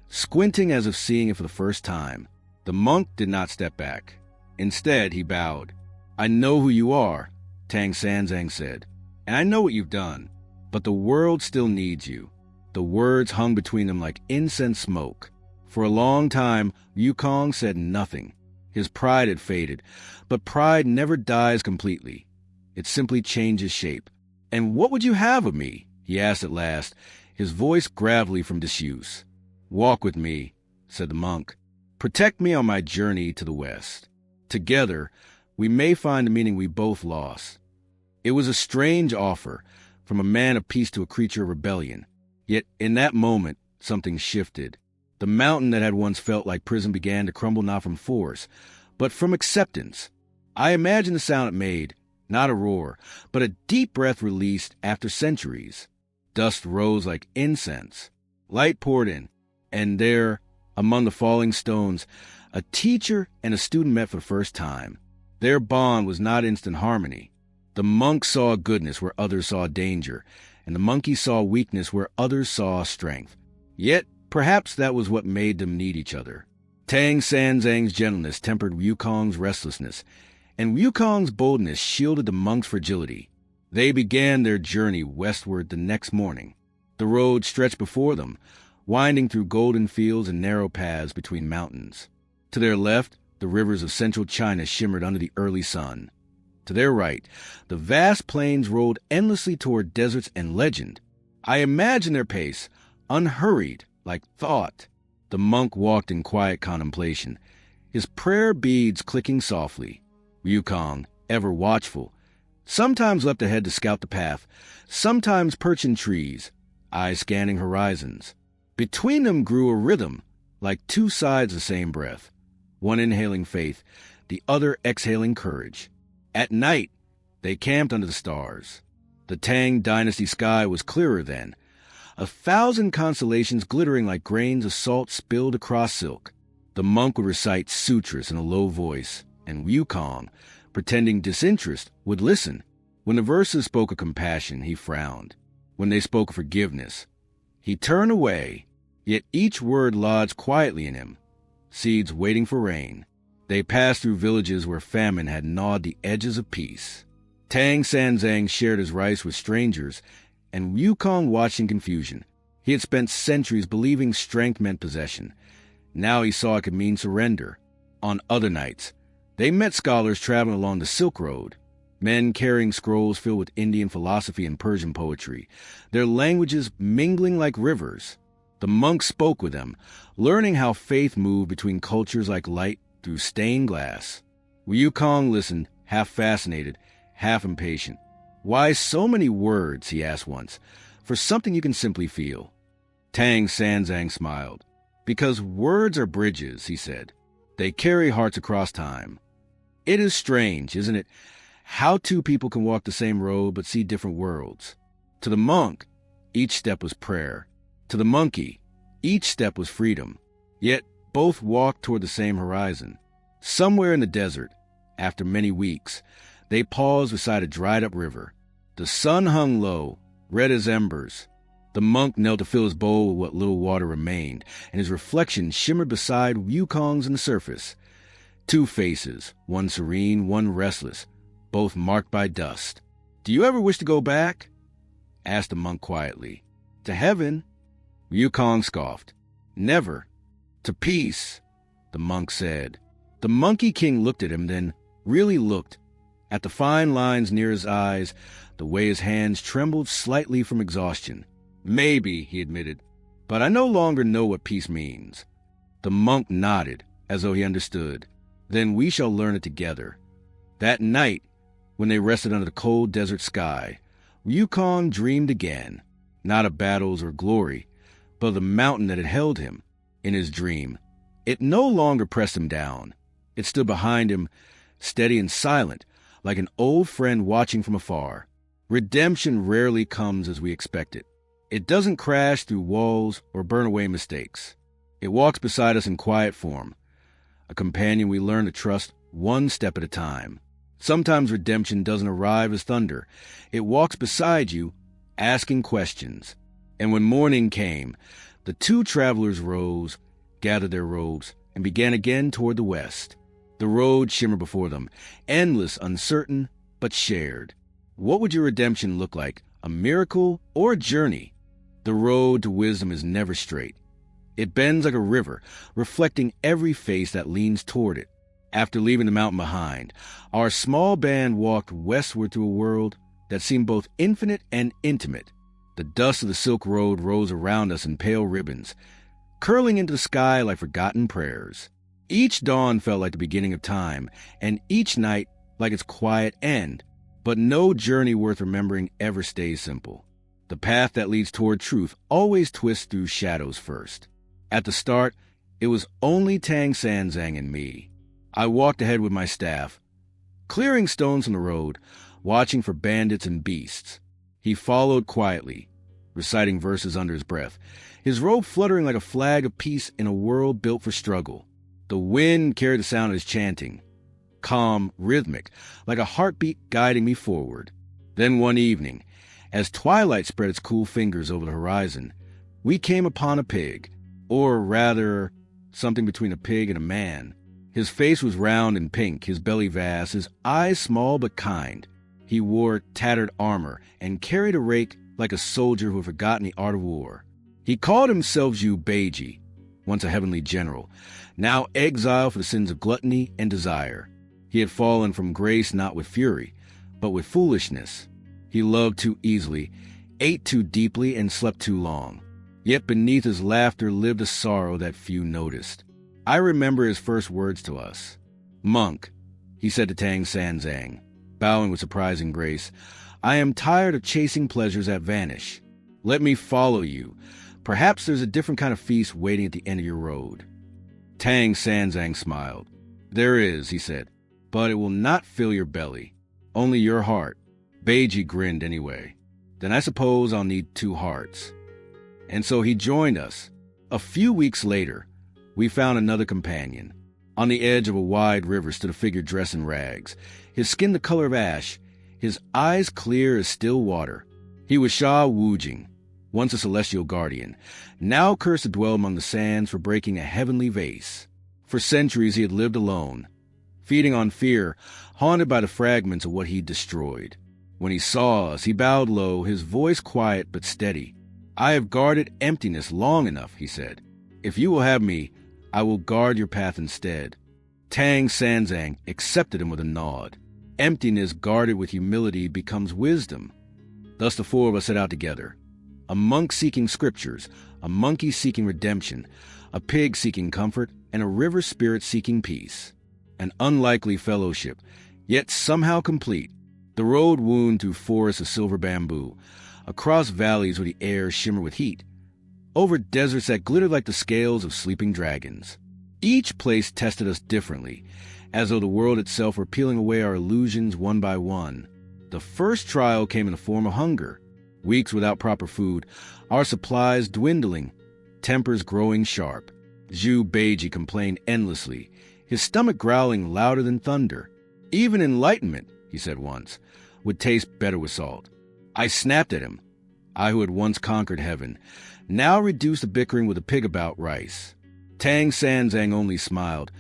squinting as if seeing it for the first time. The monk did not step back. Instead, he bowed. "I know who you are," Sanzang said, "and I know what you've done. But the world still needs you." The words hung between them like incense smoke. For a long time, Wukong said nothing. His pride had faded, but pride never dies completely. It simply changes shape. "And what would you have of me?" he asked at last, his voice gravelly from disuse. "Walk with me," said the monk. "Protect me on my journey to the west. Together, we may find the meaning we both lost." It was a strange offer, from a man of peace to a creature of rebellion. Yet in that moment, something shifted. The mountain that had once felt like prison began to crumble not from force, but from acceptance. I imagine the sound it made, not a roar, but a deep breath released after centuries. Dust rose like incense. Light poured in, and there, among the falling stones, a teacher and a student met for the first time. Their bond was not instant harmony. The monk saw goodness where others saw danger, and the monkey saw weakness where others saw strength. Yet, perhaps that was what made them need each other. Sanzang's gentleness tempered Wukong's restlessness, and Wukong's boldness shielded the monk's fragility. They began their journey westward the next morning. The road stretched before them, winding through golden fields and narrow paths between mountains. To their left, the rivers of central China shimmered under the early sun. To their right, the vast plains rolled endlessly toward deserts and legend. I imagined their pace, unhurried, like thought. The monk walked in quiet contemplation, his prayer beads clicking softly. Wukong, ever watchful, sometimes leapt ahead to scout the path, sometimes perched in trees, eyes scanning horizons. Between them grew a rhythm, like two sides of the same breath, one inhaling faith, the other exhaling courage. At night, they camped under the stars. The Tang-dynasty sky was clearer then, 1,000 constellations glittering like grains of salt spilled across silk. The monk would recite sutras in a low voice, and Wukong, pretending disinterest, would listen. When the verses spoke of compassion, he frowned. When they spoke of forgiveness, he turned away. Yet each word lodged quietly in him, seeds waiting for rain. They passed through villages where famine had gnawed the edges of peace. Sanzang shared his rice with strangers, and Wukong watched in confusion. He had spent centuries believing strength meant possession. Now he saw it could mean surrender. On other nights, they met scholars traveling along the Silk Road, men carrying scrolls filled with Indian philosophy and Persian poetry, their languages mingling like rivers. The monk spoke with them, learning how faith moved between cultures like light through stained glass. Wukong listened, half fascinated, half impatient. "Why so many words?" he asked once. "For something you can simply feel." Sanzang smiled. "Because words are bridges," he said. "They carry hearts across time. It is strange, isn't it, how two people can walk the same road but see different worlds. To the monk, each step was prayer. To the monkey, each step was freedom. Yet both walked toward the same horizon. Somewhere in the desert, after many weeks, they paused beside a dried-up river. The sun hung low, red as embers. The monk knelt to fill his bowl with what little water remained, and his reflection shimmered beside Wukong's on the surface. Two faces, one serene, one restless, both marked by dust. "Do you ever wish to go back?" asked the monk quietly. "To heaven?" Wukong scoffed. "Never. To peace," the monk said. The Monkey King looked at him, then really looked, at the fine lines near his eyes, the way his hands trembled slightly from exhaustion. "Maybe," he admitted, "but I no longer know what peace means." The monk nodded, as though he understood. "Then we shall learn it together." That night, when they rested under the cold desert sky, Wukong dreamed again, not of battles or glory, but of the mountain that had held him. In his dream, it no longer pressed him down. It stood behind him, steady and silent, like an old friend watching from afar. Redemption rarely comes as we expect it. It doesn't crash through walls or burn away mistakes. It walks beside us in quiet form, a companion we learn to trust one step at a time. Sometimes redemption doesn't arrive as thunder. It walks beside you, asking questions. And when morning came, the two travelers rose, gathered their robes, and began again toward the west. The road shimmered before them, endless, uncertain, but shared. What would your redemption look like, a miracle or a journey? The road to wisdom is never straight. It bends like a river, reflecting every face that leans toward it. After leaving the mountain behind, our small band walked westward through a world that seemed both infinite and intimate. The dust of the Silk Road rose around us in pale ribbons, curling into the sky like forgotten prayers. Each dawn felt like the beginning of time, and each night like its quiet end. But no journey worth remembering ever stays simple. The path that leads toward truth always twists through shadows first. At the start, it was only Sanzang and me. I walked ahead with my staff, clearing stones from the road, watching for bandits and beasts. He followed quietly, reciting verses under his breath, his robe fluttering like a flag of peace in a world built for struggle. The wind carried the sound of his chanting, calm, rhythmic, like a heartbeat guiding me forward. Then one evening, as twilight spread its cool fingers over the horizon, we came upon a pig, or rather, something between a pig and a man. His face was round and pink, his belly vast, his eyes small but kind. He wore tattered armor and carried a rake like a soldier who had forgotten the art of war. He called himself Zhu Beiji, once a heavenly general, now exiled for the sins of gluttony and desire. He had fallen from grace not with fury, but with foolishness. He loved too easily, ate too deeply, and slept too long. Yet beneath his laughter lived a sorrow that few noticed. I remember his first words to us. "Monk," he said to Sanzang, bowing with surprising grace, "I am tired of chasing pleasures that vanish. Let me follow you. Perhaps there's a different kind of feast waiting at the end of your road." Sanzang smiled. "There is," he said, "but it will not fill your belly, only your heart." Beiji grinned anyway. "Then I suppose I'll need 2 hearts." And so he joined us. A few weeks later, we found another companion. On the edge of a wide river stood a figure dressed in rags, his skin the color of ash, his eyes clear as still water. He was Sha Wujing, once a celestial guardian, now cursed to dwell among the sands for breaking a heavenly vase. For centuries he had lived alone, feeding on fear, haunted by the fragments of what he'd destroyed. When he saw us, he bowed low, his voice quiet but steady. "I have guarded emptiness long enough," he said. "If you will have me, I will guard your path instead." Sanzang accepted him with a nod. Emptiness guarded with humility becomes wisdom. Thus the 4 of us set out together. A monk seeking scriptures, a monkey seeking redemption, a pig seeking comfort, and a river spirit seeking peace. An unlikely fellowship, yet somehow complete. The road wound through forests of silver bamboo, across valleys where the air shimmered with heat, over deserts that glittered like the scales of sleeping dragons. Each place tested us differently, as though the world itself were peeling away our illusions one by one. The first trial came in the form of hunger. Weeks without proper food, our supplies dwindling, tempers growing sharp. Zhu Beiji complained endlessly, his stomach growling louder than thunder. Even enlightenment, he said once, would taste better with salt. I snapped at him. I who had once conquered heaven, now reduced to bickering with a pig about rice. Sanzang only smiled,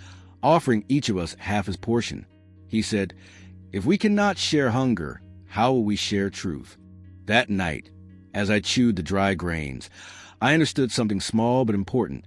offering each of us half his portion. He said, "If we cannot share hunger, how will we share truth?" That night, as I chewed the dry grains, I understood something small but important.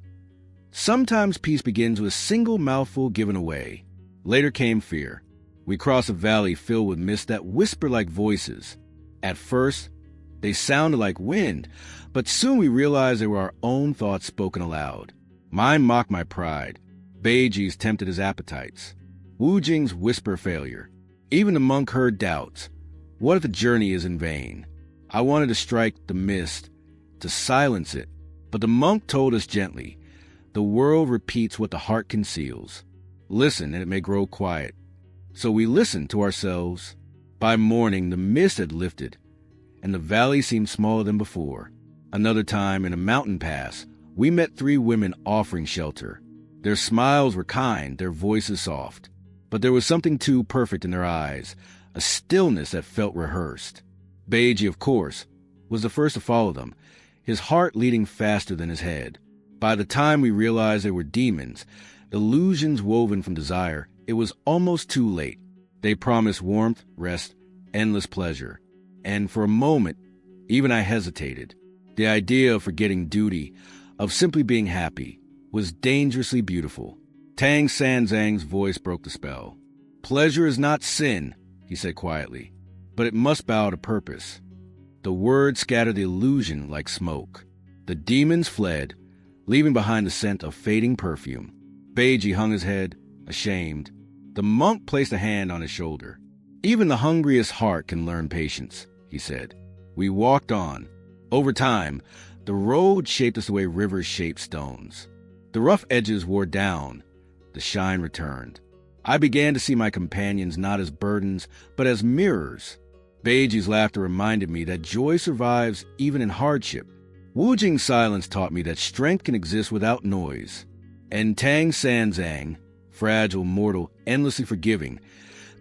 Sometimes peace begins with a single mouthful given away. Later came fear. We crossed a valley filled with mist that whispered like voices. At first, they sounded like wind, but soon we realized they were our own thoughts spoken aloud. Mine mocked my pride. Beiji's tempted his appetites. Wu Jing's whisper failure. Even the monk heard doubts. What if the journey is in vain? I wanted to strike the mist, to silence it, but the monk told us gently, the world repeats what the heart conceals. Listen, and it may grow quiet. So we listened to ourselves. By morning, the mist had lifted, and the valley seemed smaller than before. Another time, in a mountain pass, we met 3 women offering shelter. Their smiles were kind, their voices soft. But there was something too perfect in their eyes, a stillness that felt rehearsed. Beiji, of course, was the first to follow them, his heart leading faster than his head. By the time we realized they were demons, illusions woven from desire, it was almost too late. They promised warmth, rest, endless pleasure. And for a moment, even I hesitated. The idea of forgetting duty, of simply being happy, was dangerously beautiful. Tang Sanzang's voice broke the spell. Pleasure is not sin, he said quietly, but it must bow to purpose. The words scattered the illusion like smoke. The demons fled, leaving behind the scent of fading perfume. Beiji hung his head, ashamed. The monk placed a hand on his shoulder. Even the hungriest heart can learn patience, he said. We walked on. Over time, the road shaped us the way rivers shape stones. The rough edges wore down. The shine returned. I began to see my companions not as burdens, but as mirrors. Beiji's laughter reminded me that joy survives even in hardship. Wu Jing's silence taught me that strength can exist without noise. And Tang Sanzang, fragile, mortal, endlessly forgiving,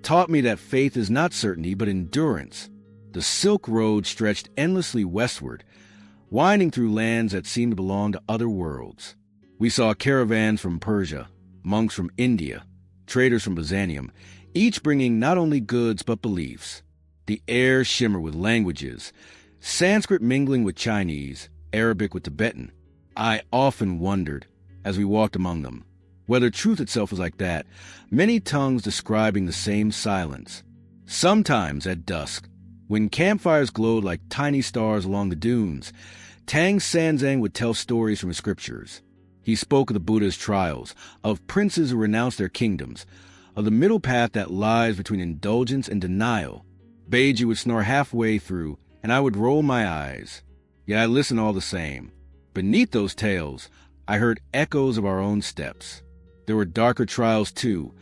taught me that faith is not certainty but endurance. The Silk Road stretched endlessly westward, winding through lands that seemed to belong to other worlds. We saw caravans from Persia, monks from India, traders from Byzantium, each bringing not only goods but beliefs. The air shimmered with languages, Sanskrit mingling with Chinese, Arabic with Tibetan. I often wondered, as we walked among them, whether truth itself was like that, many tongues describing the same silence. Sometimes at dusk, when campfires glowed like tiny stars along the dunes, Tang Sanzang would tell stories from his scriptures. He spoke of the Buddha's trials, of princes who renounced their kingdoms, of the middle path that lies between indulgence and denial. Beiji would snore halfway through, and I would roll my eyes. Yet I listened all the same. Beneath those tales, I heard echoes of our own steps. There were darker trials too,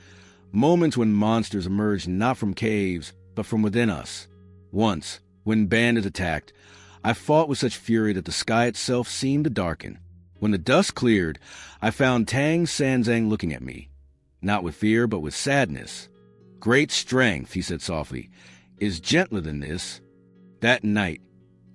moments when monsters emerged not from caves, but from within us. Once, when bandits attacked, I fought with such fury that the sky itself seemed to darken. When the dust cleared, I found Tang Sanzang looking at me, not with fear, but with sadness. Great strength, he said softly, is gentler than this. That night,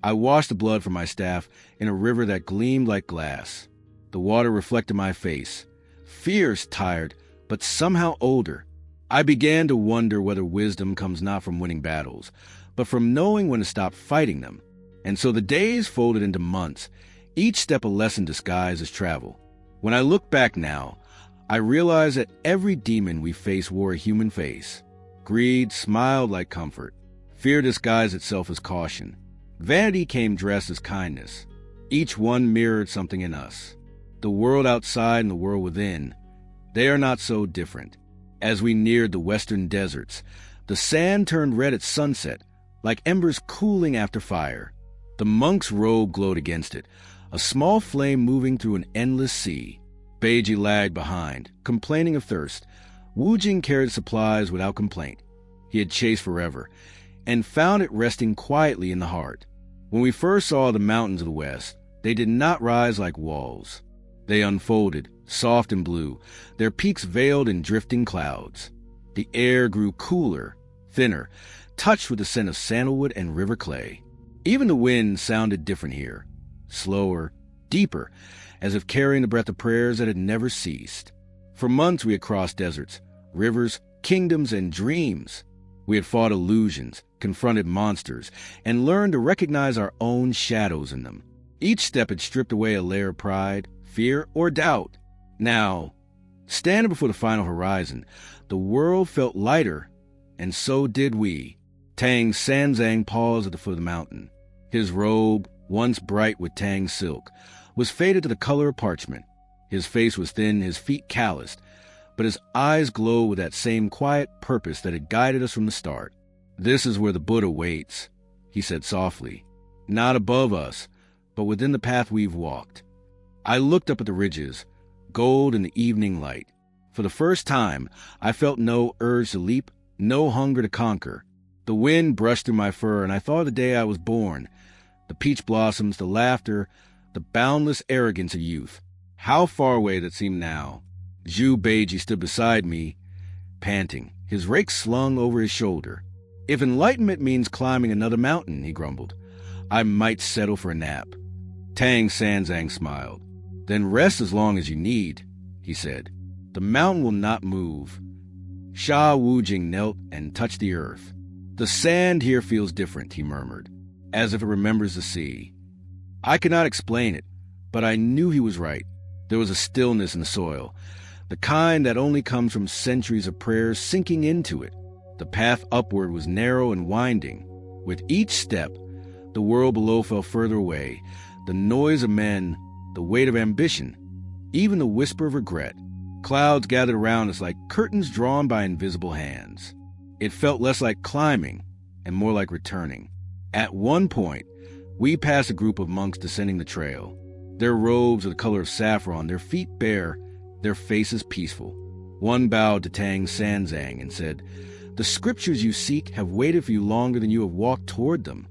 I washed the blood from my staff in a river that gleamed like glass. The water reflected my face, fierce, tired, but somehow older. I began to wonder whether wisdom comes not from winning battles, but from knowing when to stop fighting them. And so the days folded into months, each step a lesson disguised as travel. When I look back now, I realize that every demon we face wore a human face. Greed smiled like comfort. Fear disguised itself as caution. Vanity came dressed as kindness. Each one mirrored something in us. The world outside and the world within, they are not so different. As we neared the western deserts, the sand turned red at sunset, like embers cooling after fire. The monk's robe glowed against it, a small flame moving through an endless sea. Beiji lagged behind, complaining of thirst. Wu Jing carried supplies without complaint. He had chased forever, and found it resting quietly in the heart. When we first saw the mountains of the west, they did not rise like walls. They unfolded, soft and blue, their peaks veiled in drifting clouds. The air grew cooler, thinner, touched with the scent of sandalwood and river clay. Even the wind sounded different here, slower, deeper, as if carrying the breath of prayers that had never ceased. For months we had crossed deserts, rivers, kingdoms, and dreams. We had fought illusions, confronted monsters, and learned to recognize our own shadows in them. Each step had stripped away a layer of pride, fear, or doubt. Now, standing before the final horizon, the world felt lighter, and so did we. Tang's Sanzang paused at the foot of the mountain. His robe, once bright with Tang silk, was faded to the color of parchment. His face was thin, his feet calloused, but his eyes glowed with that same quiet purpose that had guided us from the start. "This is where the Buddha waits," he said softly. "Not above us, but within the path we've walked." I looked up at the ridges, gold in the evening light. For the first time, I felt no urge to leap, no hunger to conquer. The wind brushed through my fur, and I thought of the day I was born, the peach blossoms, the laughter, the boundless arrogance of youth. How far away that seemed now. Zhu Beiji stood beside me, panting, his rake slung over his shoulder. "If enlightenment means climbing another mountain," he grumbled, "I might settle for a nap." Tang Sanzang smiled. "Then rest as long as you need," he said. "The mountain will not move." Sha Wujing knelt and touched the earth. "The sand here feels different," he murmured, as if it remembers the sea. I could not explain it, but I knew he was right. There was a stillness in the soil, the kind that only comes from centuries of prayers sinking into it. The path upward was narrow and winding. With each step, the world below fell further away, the noise of men, the weight of ambition, even the whisper of regret. Clouds gathered around us like curtains drawn by invisible hands. It felt less like climbing and more like returning. At one point, we passed a group of monks descending the trail. Their robes were the color of saffron, their feet bare, their faces peaceful. One bowed to Tang Sanzang and said, "The scriptures you seek have waited for you longer than you have walked toward them."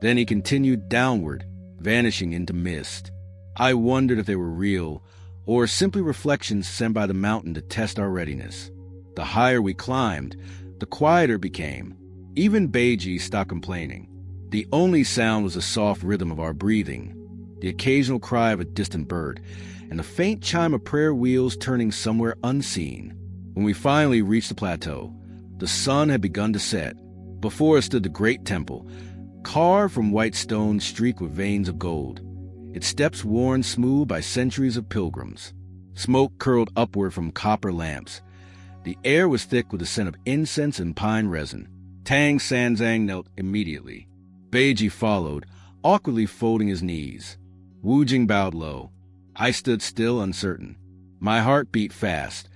Then he continued downward, vanishing into mist. I wondered if they were real, or simply reflections sent by the mountain to test our readiness. The higher we climbed, the quieter it became. Even Beiji stopped complaining. The only sound was the soft rhythm of our breathing, the occasional cry of a distant bird, and the faint chime of prayer wheels turning somewhere unseen. When we finally reached the plateau, the sun had begun to set. Before us stood the great temple, carved from white stone streaked with veins of gold, its steps worn smooth by centuries of pilgrims. Smoke curled upward from copper lamps. The air was thick with the scent of incense and pine resin. Tang Sanzang knelt immediately. Beiji followed, awkwardly folding his knees. Wujing bowed low. I stood still, uncertain. My heart beat fast,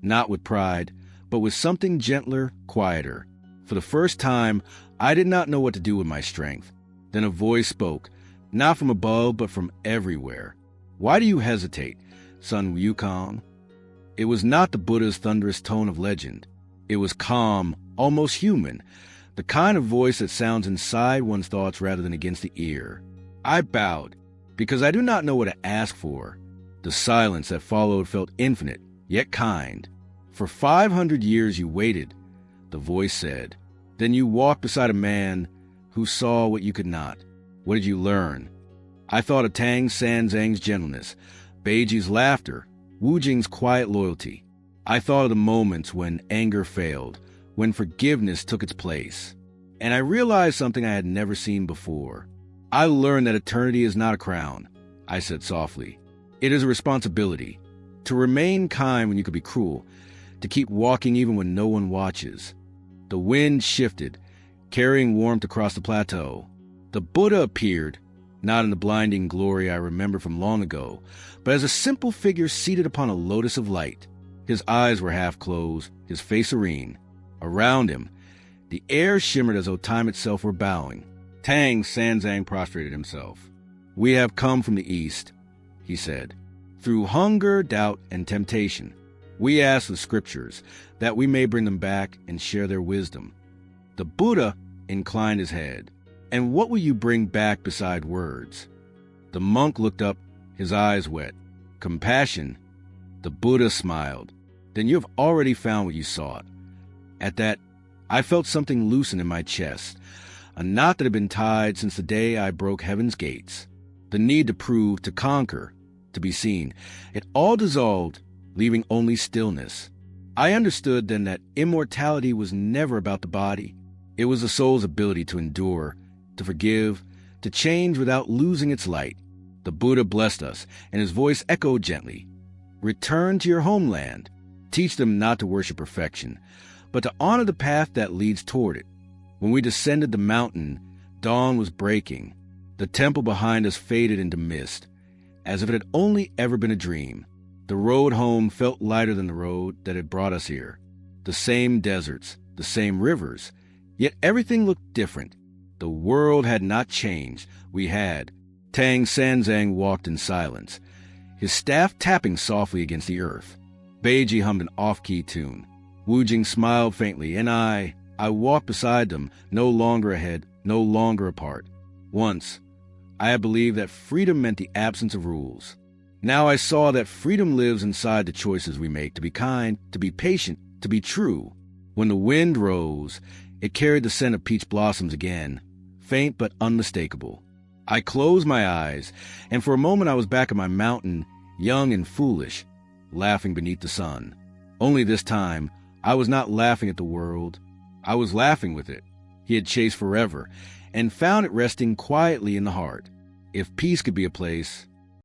not with pride, but with something gentler, quieter. For the first time, I did not know what to do with my strength. Then a voice spoke, not from above, but from everywhere. "Why do you hesitate, Sun Wukong?" It was not the Buddha's thunderous tone of legend. It was calm, almost human, the kind of voice that sounds inside one's thoughts rather than against the ear. I bowed, because I do not know what to ask for. The silence that followed felt infinite, yet kind. "For 500 years you waited," the voice said. "Then you walked beside a man who saw what you could not. What did you learn?" I thought of Tang Sanzang's gentleness, Beiji's laughter, Wujing's quiet loyalty. I thought of the moments when anger failed, when forgiveness took its place. And I realized something I had never seen before. I learned that eternity is not a crown, I said softly. It is a responsibility. To remain kind when you could be cruel, to keep walking even when no one watches. The wind shifted, carrying warmth across the plateau. The Buddha appeared, not in the blinding glory I remember from long ago, but as a simple figure seated upon a lotus of light. His eyes were half closed, his face serene. Around him, the air shimmered as though time itself were bowing. Tang Sanzang prostrated himself. "We have come from the east," he said. "Through hunger, doubt, and temptation. We ask the scriptures that we may bring them back and share their wisdom." The Buddha inclined his head. "And what will you bring back beside words?" The monk looked up, his eyes wet. "Compassion." The Buddha smiled. "Then you have already found what you sought." At that, I felt something loosen in my chest, a knot that had been tied since the day I broke heaven's gates. The need to prove, to conquer, to be seen. It all dissolved, leaving only stillness. I understood then that immortality was never about the body. It was the soul's ability to endure, to forgive, to change without losing its light. The Buddha blessed us, and his voice echoed gently. Return to your homeland. Teach them not to worship perfection, but to honor the path that leads toward it. When we descended the mountain, dawn was breaking. The temple behind us faded into mist, as if it had only ever been a dream. The road home felt lighter than the road that had brought us here. The same deserts, the same rivers, yet everything looked different. The world had not changed. We had. Sanzang walked in silence, his staff tapping softly against the earth. Beiji hummed an off-key tune. Wujing smiled faintly, and I walked beside them, no longer ahead, no longer apart. Once, I had believed that freedom meant the absence of rules. Now I saw that freedom lives inside the choices we make, to be kind, to be patient, to be true. When the wind rose, it carried the scent of peach blossoms again, faint but unmistakable. I closed my eyes, and for a moment I was back at my mountain, young and foolish, laughing beneath the sun. Only this time, I was not laughing at the world. I was laughing with it. He had chased forever, and found it resting quietly in the heart. If peace could be a place,